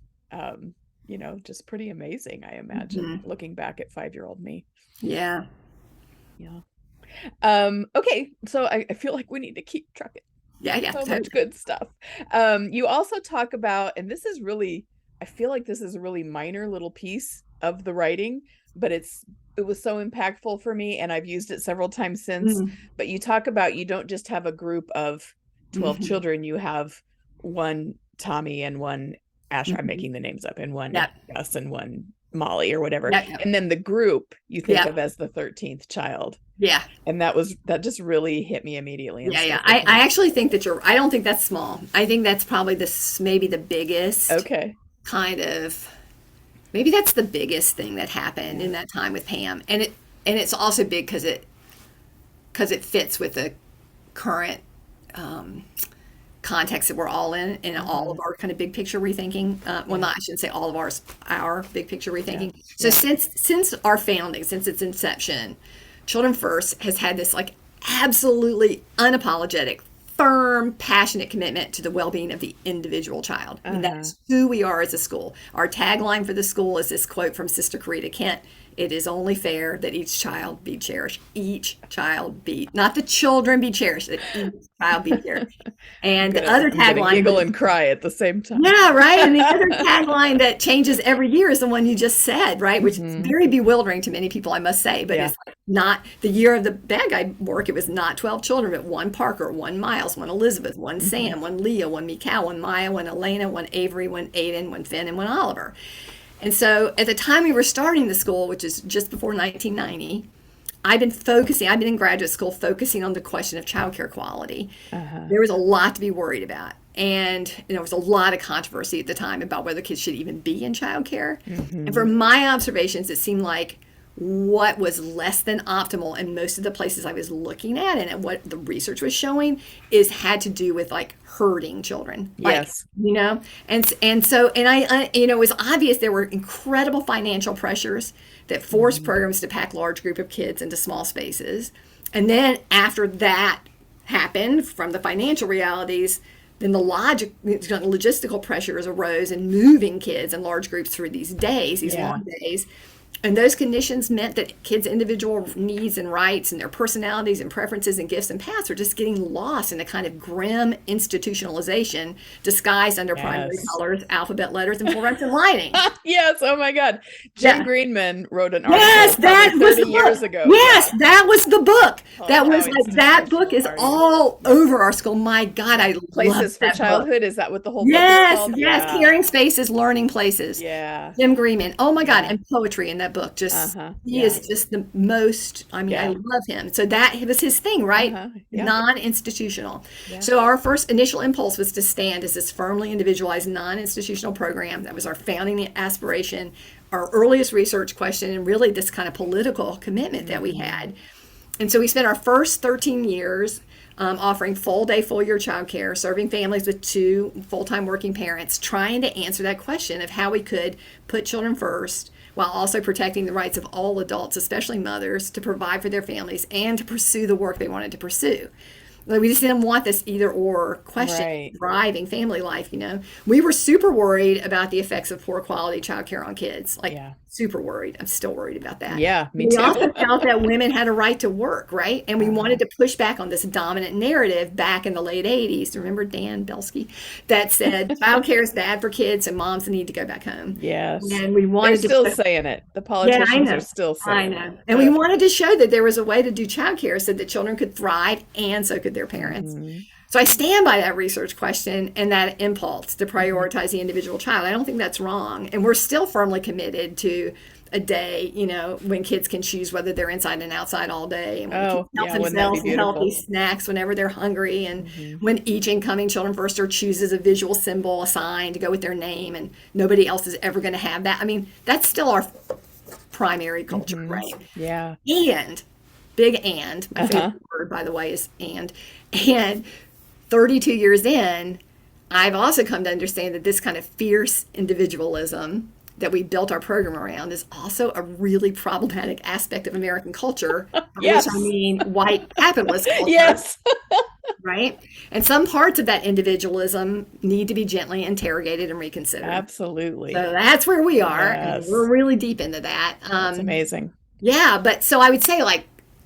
just pretty amazing, I imagine, Hmm. looking back at 5-year-old me. Yeah. Yeah. Okay, so I feel like we need to keep trucking. Yeah. Yeah. So much good stuff. You also talk about, and this is really, I feel like this is a really minor little piece of the writing, but it was so impactful for me, and I've used it several times since. Mm-hmm. But you talk about you don't just have a group of 12 Mm-hmm. children, you have one Tommy and one Asher, I'm Mm-hmm. making the names up, and one Yep. Gus and one Molly or whatever. Yep. Yep. And then the group you think Yep. of as the 13th child. Yeah. And that just really hit me immediately and Yeah, yeah. stuck with I me. actually think that I don't think that's small. I think that's probably this maybe the biggest Okay. kind of, maybe that's the biggest thing that happened Yeah. in that time with Pam. And it's also big because it fits with the current um, context that we're all in and all of Mm-hmm. our kind of big picture rethinking. Well, Yeah. not I shouldn't say all of ours, our big picture Yeah. rethinking. So Yeah. since our founding, since its inception, Children First has had this like absolutely unapologetic, firm, passionate commitment to the well-being of the individual child. I mean, Uh-huh. that's who we are as a school. Our tagline for the school is this quote from Sister Karita Kent: "It is only fair that each child be cherished. Each child be, not the children be cherished, that each child be cherished." And the other I'm gonna tagline giggle was, and cry at the same time. yeah, right. And the other tagline that changes every year is the one you just said, right? Which is Hmm. very bewildering to many people, I must say. But Yeah. it's like not the year of the bad guy work. It was not 12 children, but one Parker, one Miles, one Elizabeth, one Hmm. Sam, one Leah, one Mikal, one Maya, one Elena, one Avery, one Aiden, one Finn, and one Oliver. And so at the time we were starting the school, which is just before 1990, I've been in graduate school focusing on the question of childcare quality. Uh-huh. There was a lot to be worried about. And there was a lot of controversy at the time about whether kids should even be in childcare. And Hmm. from my observations, it seemed like what was less than optimal in most of the places I was looking at and at what the research was showing is had to do with like hurting children. Like, Yes. and it was obvious there were incredible financial pressures that forced Hmm. programs to pack large group of kids into small spaces. And then after that happened from the financial realities, then the logistical pressures arose in moving kids in large groups through these days, these Yeah. long days. And those conditions meant that kids' individual needs and rights and their personalities and preferences and gifts and paths are just getting lost in a kind of grim institutionalization disguised under primary Yes. colors, alphabet letters, and fluorescent lighting. Yes. Oh my God. Jen Yeah. Greenman wrote an Yes, article probably that was 30 the years book. ago. Yes, Yeah. that was the book. Called That How was like that book Institutional is Are You? all Yep. over our school. My God, Yep. I love Places for that book. Childhood. Is that what the whole book is Yes, called? yes, Yeah. caring spaces, learning places. Yeah. Jim Greenman. Oh my God, Yeah. and poetry in that book. Just Uh-huh. he Yeah. is just the most. I mean, I Yeah. love him. So that was his thing, right? Uh-huh. Yeah. Non-institutional. Yeah. So our first initial impulse was to stand as this firmly individualized, non-institutional program. That was our founding aspiration, our earliest research question, and really this kind of political commitment that we Hmm. had. And so we spent our first 13 years offering full day, full year childcare, serving families with two full time working parents, trying to answer that question of how we could put children first while also protecting the rights of all adults, especially mothers, to provide for their families and to pursue the work they wanted to pursue. Like, we just didn't want this either or question Right. driving family life. We were super worried about the effects of poor quality childcare on kids. Like, Yeah. super worried. I'm still worried about that. Yeah. Me We too. also felt that women had a right to work, right? And we Uh-huh. wanted to push back on this dominant narrative back in the late 80s. Remember Dan Belsky? That said, childcare is bad for kids and moms need to go back home. Yes. And we They're wanted to still put, saying it. The yeah, I politicians are know. still I saying it. know. And we wanted to show that there was a way to do childcare so that children could thrive and so could their parents. Hmm. So I stand by that research question and that impulse to Hmm. prioritize the individual child. I don't think that's wrong. And we're still firmly committed to a day, when kids can choose whether they're inside and outside all day, and when kids Oh, help yeah. Wouldn't that be themselves to healthy beautiful? snacks whenever they're hungry, and Hmm. when each incoming children firster chooses a visual symbol, a sign to go with their name, and nobody else is ever going to have that. I mean, that's still our primary culture, Hmm. right? Yeah. And big and my favorite Uh-huh. word, by the way, is and 32 years in, I've also come to understand that this kind of fierce individualism that we built our program around is also a really problematic aspect of American culture, by which I Yes. mean white capitalist culture, Yes. right? And some parts of that individualism need to be gently interrogated and reconsidered. So Absolutely. that's where we are, and we're Yes. really deep into that. That's amazing. Yeah, but so I would say, like,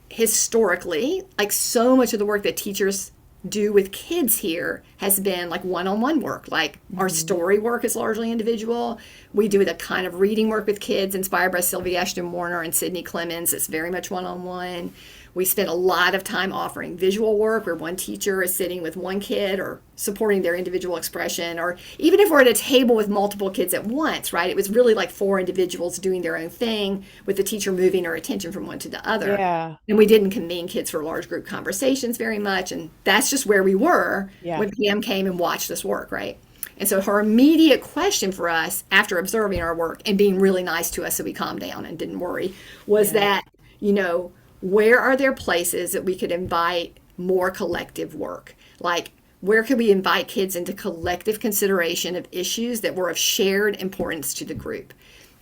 historically, like, so much of the work that teachers do with kids here has been like one-on-one work. Like, our Hmm. story work is largely individual. We do the kind of reading work with kids inspired by Sylvia Ashton Warner and Sidney Clemens. It's very much one-on-one. We spend a lot of time offering visual work where one teacher is sitting with one kid or supporting their individual expression, or even if we're at a table with multiple kids at once, right? It was really like four individuals doing their own thing with the teacher moving her attention from one to the other. Yeah. And we didn't convene kids for large group conversations very much. And that's just where we were Yeah. when Pam came and watched us work, right? And so her immediate question for us after observing our work and being really nice to us so we calmed down and didn't worry was Yeah. that, you know, where are there places that we could invite more collective work? Like, where could we invite kids into collective consideration of issues that were of shared importance to the group?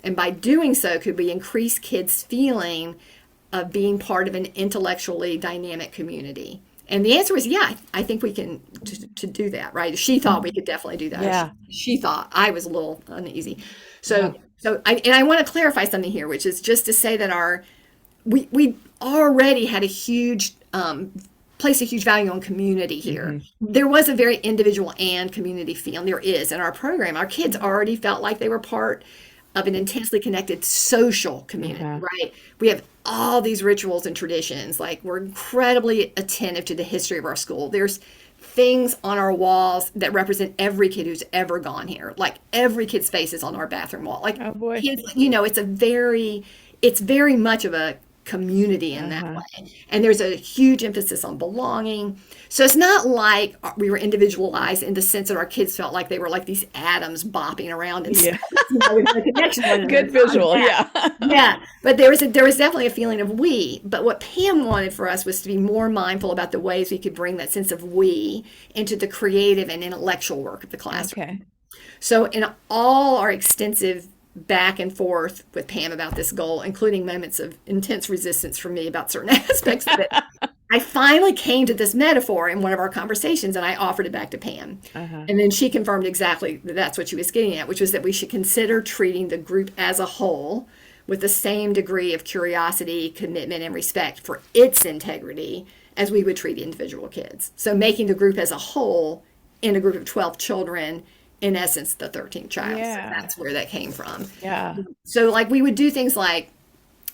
And by doing so, could we increase kids' feeling of being part of an intellectually dynamic community? And the answer is yeah, I think we can to do that, right? She thought we could definitely do that. Yeah. She thought I was a little uneasy. Yeah. I want to clarify something here, which is just to say that we already had a huge place a huge value on community here. Hmm. There was a very individual and community feel, and there is in our program. Our kids already felt like they were part of an intensely connected social community, Uh-huh. right? We have all these rituals and traditions. Like, we're incredibly attentive to the history of our school. There's things on our walls that represent every kid who's ever gone here. Like, every kid's face is on our bathroom wall. Like, Oh boy. kids, it's very much of a community in that Uh-huh. way. And there's a huge emphasis on belonging. So it's not like we were individualized in the sense that our kids felt like they were like these atoms bopping around in Yeah. space, with no connection to one another. Good It's not visual. that. Yeah. Yeah, but there was definitely a feeling of we. But what Pam wanted for us was to be more mindful about the ways we could bring that sense of we into the creative and intellectual work of the classroom. Okay. So, in all our extensive back and forth with Pam about this goal, including moments of intense resistance from me about certain aspects of it, I finally came to this metaphor in one of our conversations and I offered it back to Pam. Uh-huh. And then she confirmed exactly that that's what she was getting at, which was that we should consider treating the group as a whole with the same degree of curiosity, commitment, and respect for its integrity as we would treat individual kids. So, making the group as a whole in a group of 12 children, in essence, the 13th child. So Yeah. that's where that came from. Yeah. So, like, we would do things like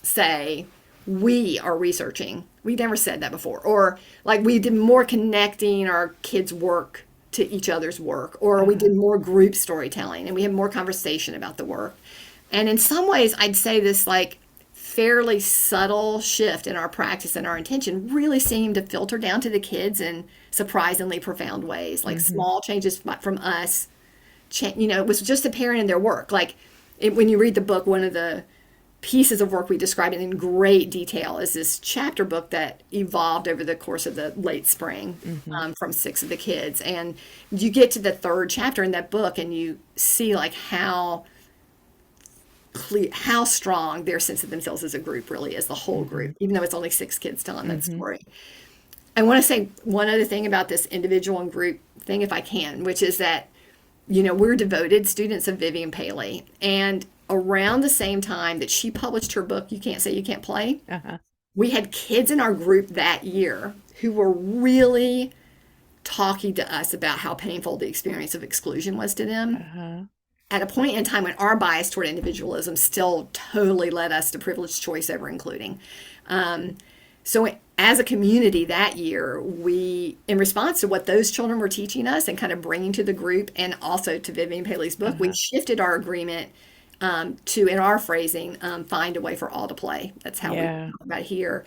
say, we are researching. We never said that before. Or, like, we did more connecting our kids' work to each other's work. Or we Uh-huh. did more group storytelling and we had more conversation about the work. And in some ways, I'd say this, like, fairly subtle shift in our practice and our intention really seemed to filter down to the kids in surprisingly profound ways. Like, Hmm. small changes from us, it was just apparent in their work. Like, when you read the book, one of the pieces of work we describe it in great detail is this chapter book that evolved over the course of the late spring, Hmm. from six of the kids. And you get to the third chapter in that book and you see, like, how strong their sense of themselves as a group really is, the whole Hmm. group, even though it's only six kids telling that Hmm. story. I want to say one other thing about this individual and group thing, if I can, which is that, we're devoted students of Vivian Paley. And around the same time that she published her book, You Can't Say You Can't Play, Uh-huh. we had kids in our group that year who were really talking to us about how painful the experience of exclusion was to them Uh-huh. at a point in time when our bias toward individualism still totally led us to privileged choice over including. So as a community that year, we, in response to what those children were teaching us and kind of bringing to the group and also to Vivian Paley's book, we Uh-huh. shifted our agreement to, in our phrasing, find a way for all to play. That's how we Yeah. talk about it here,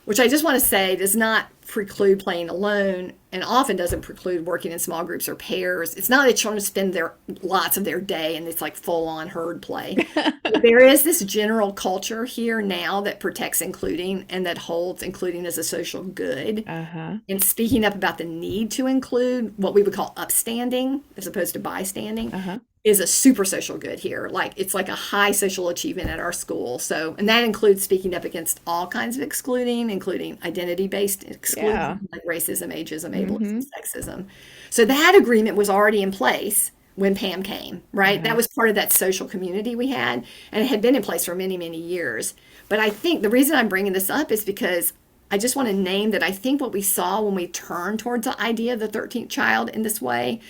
which I just want to say does not preclude playing alone and often doesn't preclude working in small groups or pairs. It's not that children spend their lots of their day and it's like full on herd play. But there is this general culture here now that protects including and that holds including as a social good. Uh-huh. And speaking up about the need to include what we would call upstanding as opposed to bystanding Uh-huh. is a super social good here. Like it's like a high social achievement at our school. So, and that includes speaking up against all kinds of excluding, including identity-based Yeah. exclusion, like racism, ageism, ableism, Mm-hmm. sexism. So that agreement was already in place when Pam came, right? Uh-huh. That was part of that social community we had, and it had been in place for many, many years. But I think the reason I'm bringing this up is because I just want to name that I think what we saw when we turned towards the idea of the 13th child in this way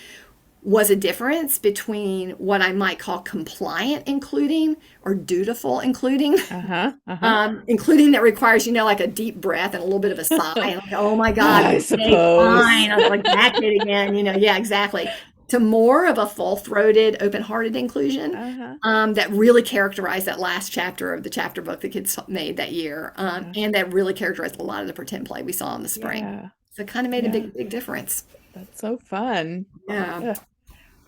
was a difference between what I might call compliant including or dutiful including. Uh-huh. Uh-huh. Including that requires, like a deep breath and a little bit of a sigh. And like, oh my God, I okay, suppose. fine. I was like, that kid again, yeah, exactly. To more of a full-throated, open-hearted inclusion Uh-huh. that really characterized that last chapter of the chapter book the kids made that year, Uh-huh. and that really characterized a lot of the pretend play we saw in the spring. Yeah. So it kind of made a Yeah. big, big difference. That's so fun. Yeah. Ugh.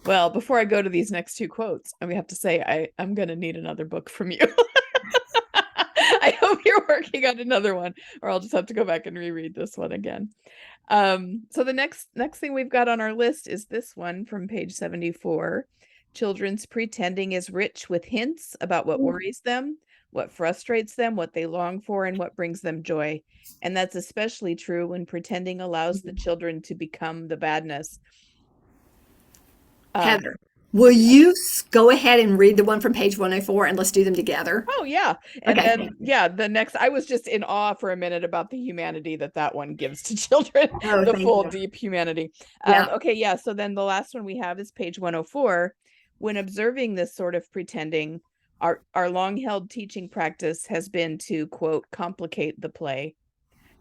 Well, before I go to these next two quotes, we have to say I'm going to need another book from you. I hope you're working on another one, or I'll just have to go back and reread this one again. So the next thing we've got on our list is this one from page 74. Children's pretending is rich with hints about what worries them, what frustrates them, what they long for, and what brings them joy. And that's especially true when pretending allows the children to become the badness. Heather, will you go ahead and read the one from page 104 and let's do them together? Oh yeah. And Okay. then the next, I was just in awe for a minute about the humanity that one gives to children, Oh, the thank full you. deep humanity. Yeah. Okay, yeah. So then the last one we have is page 104. When observing this sort of pretending, our long-held teaching practice has been to, quote, complicate the play,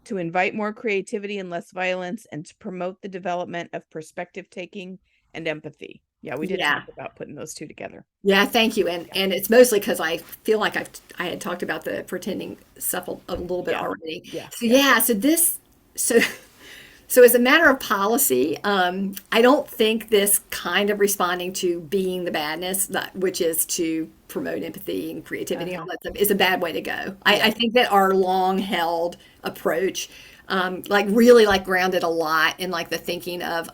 to invite more creativity and less violence, and to promote the development of perspective taking and empathy. Yeah, we did Yeah. talk about putting those two together. Yeah, thank you. And it's mostly because I feel like I had talked about the pretending stuff a little bit Yeah. already. Yeah. So yeah, so as a matter of policy, I don't think this kind of responding to being the badness, which is to promote empathy and creativity and all that stuff, is a bad way to go. I think that our long held approach, really grounded a lot in the thinking of,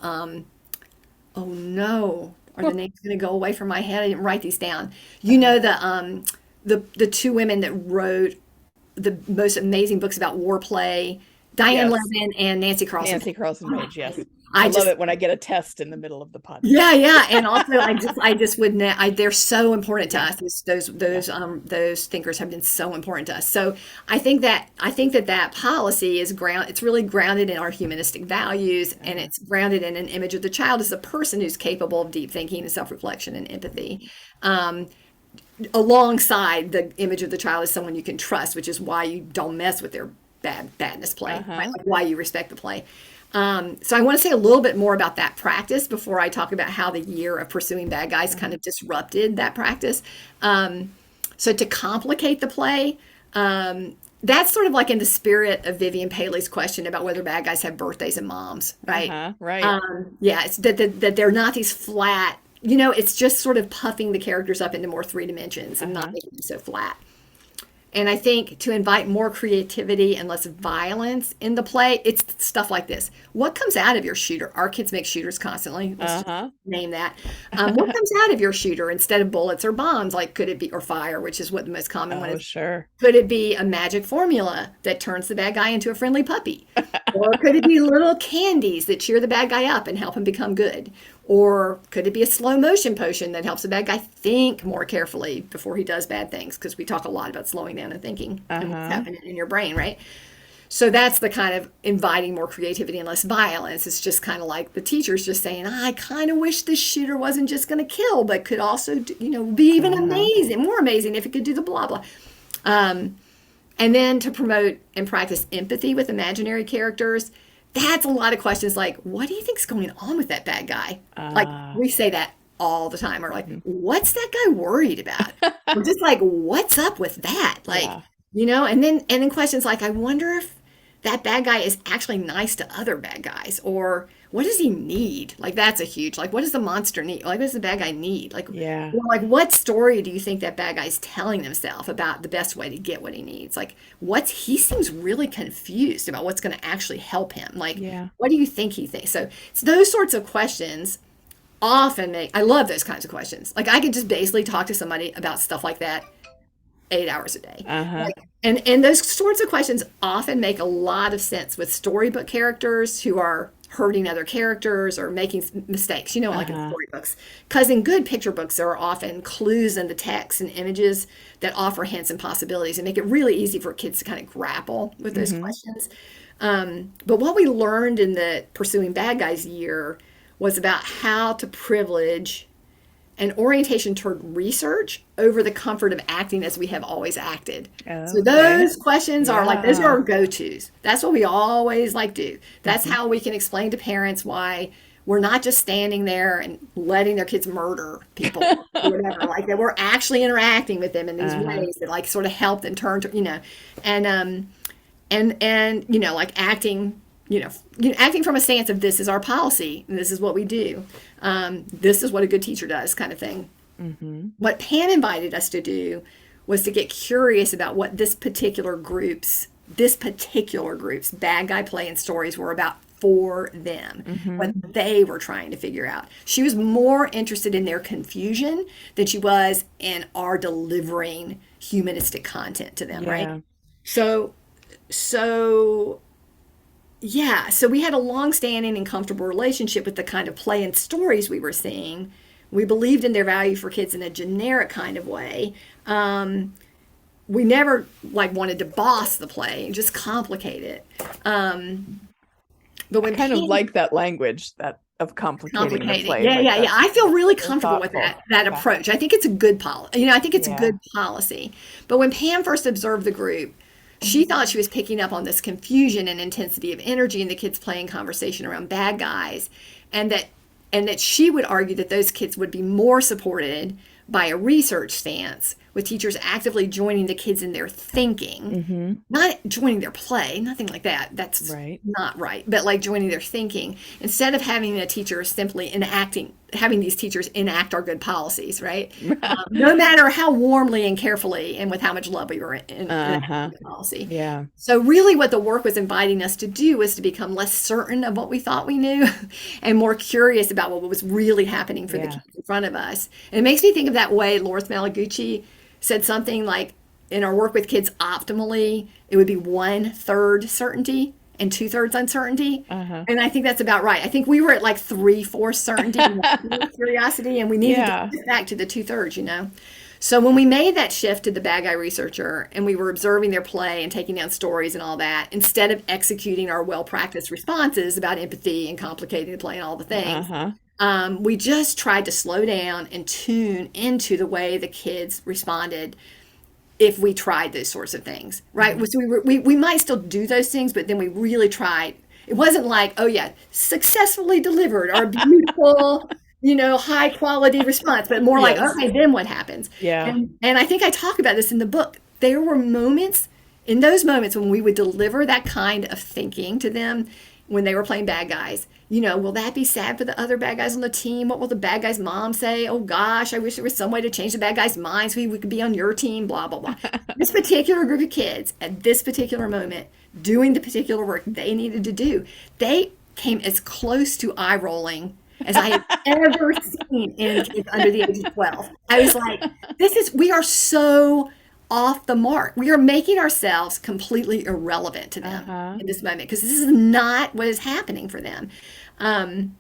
oh no, are the names going to go away from my head? I didn't write these down. The two women that wrote the most amazing books about war play, Diane Yes. Levin and Nancy Carlson. Nancy Carlson Page, yes. I love just it when I get a test in the middle of the podcast. yeah, and also I just would they're so important to us. Those thinkers have been so important to us. So I think that policy is it's really grounded in our humanistic values, and it's grounded in an image of the child as a person who's capable of deep thinking and self-reflection and empathy. Alongside the image of the child as someone you can trust, which is why you don't mess with their badness play, right? Like why you respect the play. So I want to say a little bit more about that practice before I talk about how the year of pursuing bad guys kind of disrupted that practice. So to complicate the play, that's sort of like in the spirit of Vivian Paley's question about whether bad guys have birthdays and moms, right? Right. Yeah, it's that they're not these flat, it's just sort of puffing the characters up into more three dimensions and not making them so flat. And I think to invite more creativity and less violence in the play, it's stuff like this. What comes out of your shooter? Our kids make shooters constantly. Let's just name that. What comes out of your shooter instead of bullets or bombs? Like, could it be, or fire, which is what the most common one is. Sure. Could it be a magic formula that turns the bad guy into a friendly puppy? Or could it be little candies that cheer the bad guy up and help him become good? Or could it be a slow motion potion that helps the bad guy think more carefully before he does bad things? Because we talk a lot about slowing down and thinking and what's happening in your brain, right? So that's the kind of inviting more creativity and less violence. It's just kind of like the teacher's just saying, I kind of wish this shooter wasn't just going to kill, but could also, be even more amazing if it could do the blah, blah. And then to promote and practice empathy with imaginary characters, that's a lot of questions like, what do you think's going on with that bad guy? Like, we say that all the time. Or like, what's that guy worried about? Or just like, what's up with that? Like, and then questions like, I wonder if that bad guy is actually nice to other bad guys, or what does he need? Like that's a huge, like what does the monster need? Like what does the bad guy need? Like, Yeah. or like what story do you think that bad guy's telling himself about the best way to get what he needs? Like he seems really confused about what's going to actually help him. Like Yeah. what do you think he thinks? So it's those sorts of questions often make, I love those kinds of questions. Like I could just basically talk to somebody about stuff like that 8 hours a day. Uh-huh. Like, and those sorts of questions often make a lot of sense with storybook characters who are hurting other characters or making mistakes, like in Uh-huh. storybooks. Because in good picture books, there are often clues in the text and images that offer hints and possibilities and make it really easy for kids to kind of grapple with those Mm-hmm. questions. But what we learned in the Pursuing Bad Guys year was about how to privilege an orientation toward research over the comfort of acting as we have always acted. So Okay. those questions are like, those are Yeah. our go-tos. That's what we always like do. That's Mm-hmm. how we can explain to parents why we're not just standing there and letting their kids murder people or whatever, like that we're actually interacting with them in these Uh-huh. ways that like sort of help them turn to, and like acting from a stance of this is our policy and this is what we do, this is what a good teacher does, kind of thing. Mm-hmm. What Pam invited us to do was to get curious about what this particular group's bad guy play and stories were about for them, what Mm-hmm. they were trying to figure out. She was more interested in their confusion than she was in our delivering humanistic content to them, right? Yeah. So so yeah, so we had a long-standing and comfortable relationship with the kind of play and stories we were seeing. We believed in their value for kids in a generic kind of way. We never like wanted to boss the play, just complicate it. But I when kind of Pam like that language that of complicating the complicated, play. yeah, Like yeah, yeah, I feel really very comfortable with thoughtful. that Okay. approach. I think it's a good policy. I think it's a Yeah. good policy. But when Pam first observed the group, she thought she was picking up on this confusion and intensity of energy in the kids playing conversation around bad guys, and that she would argue that those kids would be more supported by a research stance with teachers actively joining the kids in their thinking, Mm-hmm. not joining their play, nothing like that. That's Right. not right. But like joining their thinking instead of having a teacher simply enacting, having these teachers enact our good policies, right? No matter how warmly and carefully and with how much love we were in enacting Uh-huh. the policy. Yeah. So really what the work was inviting us to do was to become less certain of what we thought we knew and more curious about what was really happening for the Yeah. kids in front of us. And it makes me think of that way Loris Malaguchi said something like, in our work with kids optimally, it would be 1/3 certainty and 2/3 uncertainty. Uh-huh. And I think that's about right. I think we were at like 3/4 certainty and curiosity, and we needed to Yeah. get back to the 2/3. So when we made that shift to the bad guy researcher and we were observing their play and taking down stories and all that, instead of executing our well-practiced responses about empathy and complicating the play and all the things, Uh-huh. we just tried to slow down and tune into the way the kids responded if we tried those sorts of things, right? Mm-hmm. So we might still do those things, but then we really tried. It wasn't like, oh yeah, successfully delivered or beautiful, high quality response, but more like, Yes. okay, then what happens? Yeah. And I think I talk about this in the book. There were moments, in those moments when we would deliver that kind of thinking to them when they were playing bad guys. Will that be sad for the other bad guys on the team? What will the bad guy's mom say? Oh gosh, I wish there was some way to change the bad guy's mind so we could be on your team, blah, blah, blah. This particular group of kids at this particular moment doing the particular work they needed to do, they came as close to eye rolling as I have ever seen in kids under the age of 12. I was like, we are so off the mark. We are making ourselves completely irrelevant to them Uh-huh. in this moment because this is not what is happening for them. Um,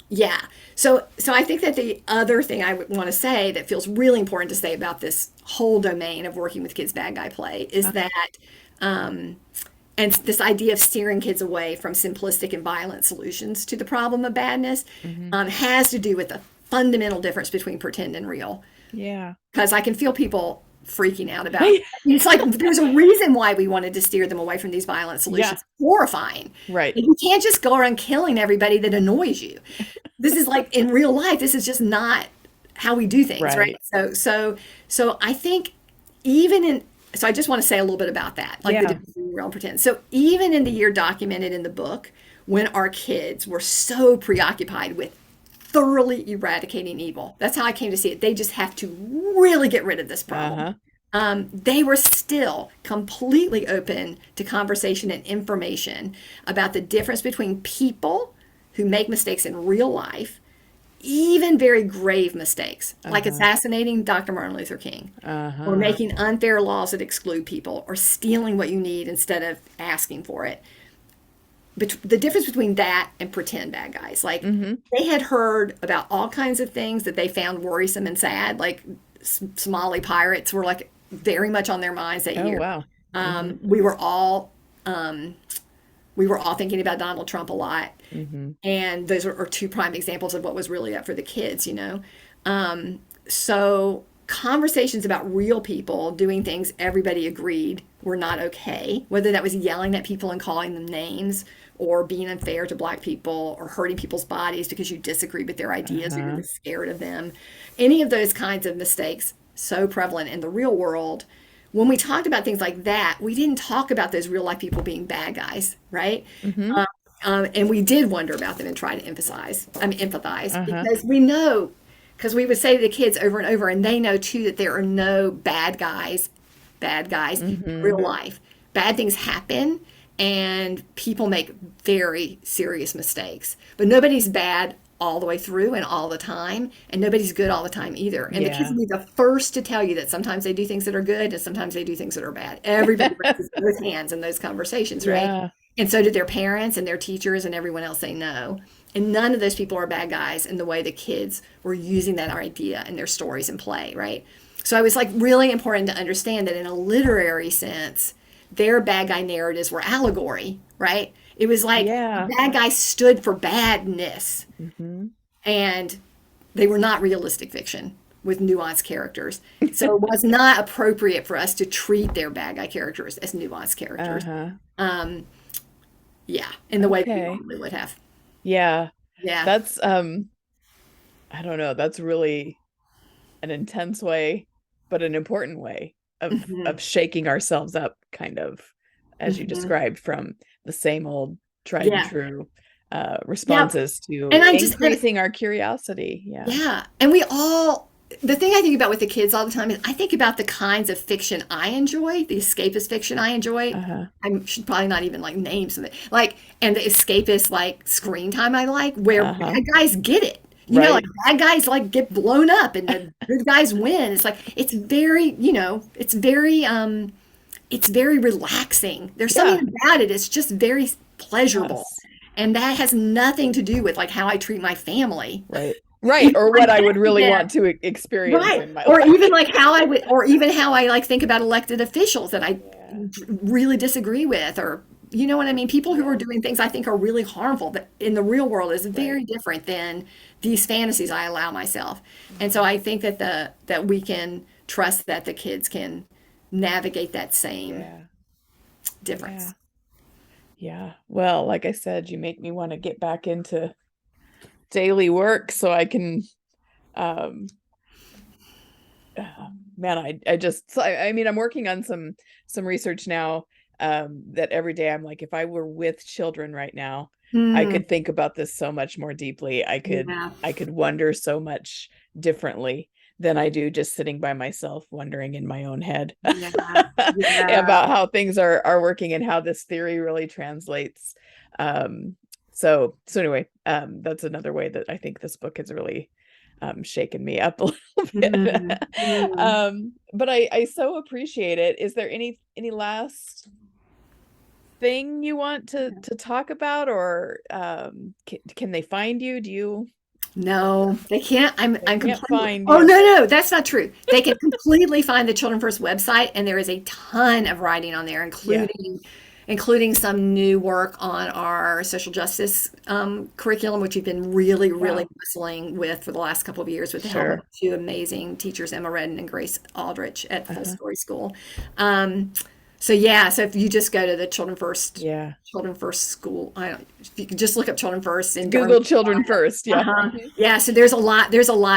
yeah. So I think that the other thing I would want to say that feels really important to say about this whole domain of working with kids bad guy play is that um, and this idea of steering kids away from simplistic and violent solutions to the problem of badness Mm-hmm. has to do with the fundamental difference between pretend and real. Yeah. Because I can feel people freaking out about it. It's like there's a reason why we wanted to steer them away from these violent solutions. Yeah. Horrifying. Right. Like, you can't just go around killing everybody that annoys you. This is like in real life. This is just not how we do things, right? Right. So I think even so I just want to say a little bit about that, like the Yeah. difference between real and pretend. So even in the year documented in the book, when our kids were so preoccupied with thoroughly eradicating evil, that's how I came to see it. They just have to really get rid of this problem. Uh-huh. They were still completely open to conversation and information about the difference between people who make mistakes in real life, even very grave mistakes, like Uh-huh. assassinating Dr. Martin Luther King, or Uh-huh. making unfair laws that exclude people, or stealing what you need instead of asking for it. But the difference between that and pretend bad guys, like Mm-hmm. they had heard about all kinds of things that they found worrisome and sad, like Somali pirates were like very much on their minds that Oh, year. wow. Mm-hmm. Um, we were all um, we were all thinking about Donald Trump a lot, Mm-hmm. and those are two prime examples of what was really up for the kids, you know. So conversations about real people doing things everybody agreed were not okay, whether that was yelling at people and calling them names, or being unfair to black people, or hurting people's bodies because you disagree with their ideas or you're Uh-huh. just scared of them. Any of those kinds of mistakes, so prevalent in the real world. When we talked about things like that, we didn't talk about those real life people being bad guys, right? Mm-hmm. And we did wonder about them and try to empathize, Uh-huh. because we know, because we would say to the kids over and over, and they know too, that there are no bad guys in Mm-hmm. real life. Bad things happen, and people make very serious mistakes. But nobody's bad all the way through and all the time, and nobody's good all the time either. And the kids Yeah. will be the first to tell you that sometimes they do things that are good and sometimes they do things that are bad. Everybody raises both hands in those conversations, right? Yeah. And so did their parents and their teachers and everyone else they know. And none of those people are bad guys in the way the kids were using that idea in their stories and play, right? So it was like really important to understand that in a literary sense, their bad guy narratives were allegory, right? It was like Yeah. bad guys stood for badness, Mm-hmm. and they were not realistic fiction with nuanced characters. So it was not appropriate for us to treat their bad guy characters as nuanced characters. Uh-huh. Um, yeah, in the way we Okay. normally would have. Yeah. Yeah. That's I don't know, that's really an intense way, but an important way Hmm. of shaking ourselves up, kind of, as you Hmm. described, from the same old tried and Yeah. true Yeah. responses And to I just, and increasing our curiosity. Yeah. yeah. And we all, the thing I think about with the kids all the time is I think about the kinds of fiction I enjoy, the escapist fiction I enjoy. Uh-huh. I should probably not even like name some of it. Like, and the escapist like screen time I like, where Uh-huh. bad guys get it. You know, like Right. bad guys like get blown up and the good guys win. It's like it's very, it's very relaxing. There's something Yeah. about it. It's just very pleasurable. Yes. And that has nothing to do with like how I treat my family. Right. Right. Even Or like what I would that, really yeah, want to experience right. in my Or even life. like how I would, or even how I like think about elected officials that I Yeah. really disagree with, or you know what I mean? People who are Yeah. doing things I think are really harmful that in the real world is Right. very different than these fantasies I allow myself. And so I think that that we can trust that the kids can navigate that same Yeah. Yeah. difference. Yeah. Well, like I said, you make me want to get back into daily work so I can um man, I just so I mean I'm working on some research now that every day I'm like, if I were with children right now, I Mm, could think about this so much more deeply. yeah, I could wonder so much differently than I do just sitting by myself wondering in my own head yeah, yeah. about how things are working and how this theory really translates. So anyway, that's another way that I think this book has really shaken me up a little bit. Mm, mm. But I so appreciate it. Is there any last thing you want to talk about, or can they find you? Do you No, they can't. they I'm can't completely. find Oh you? no, no, that's not true. They can completely find the Children First website, and there is a ton of writing on there, Yeah, including some new work on our social justice curriculum, which we've been really wow, wrestling with for the last couple of years with the help of sure. two amazing teachers, Emma Redden and Grace Aldrich at Full Uh-huh. Story School. Um, So yeah, so if you just go to the Yeah. Children First School, I don't, if you can just look up Children First in Durham. Google Children First. Yeah. Uh-huh. Yeah, so there's a lot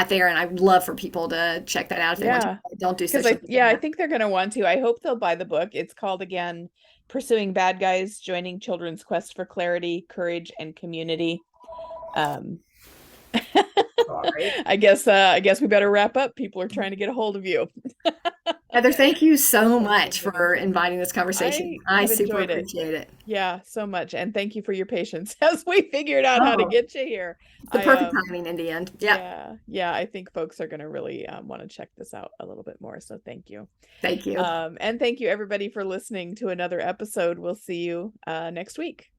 there, and I would love for people to check that out if they want to. Yeah. Don't do Because social I media. think they're gonna want to. I hope they'll buy the book. It's called again, Pursuing Bad Guys, Joining Children's Quest for Clarity, Courage, and Community. Um, All right. I guess we better wrap up. People are trying to get a hold of you. Heather, thank you so Thanks for much joining. for inviting this conversation. I I have super enjoyed it. appreciate it. Yeah, so much. And thank you for your patience as we figured out how to Oh, get you here. it's the I perfect timing in the end. Yep. yeah, I think folks are gonna really want to check this out a little bit more. So thank you. Thank you. And thank you everybody for listening to another episode. We'll see you next week.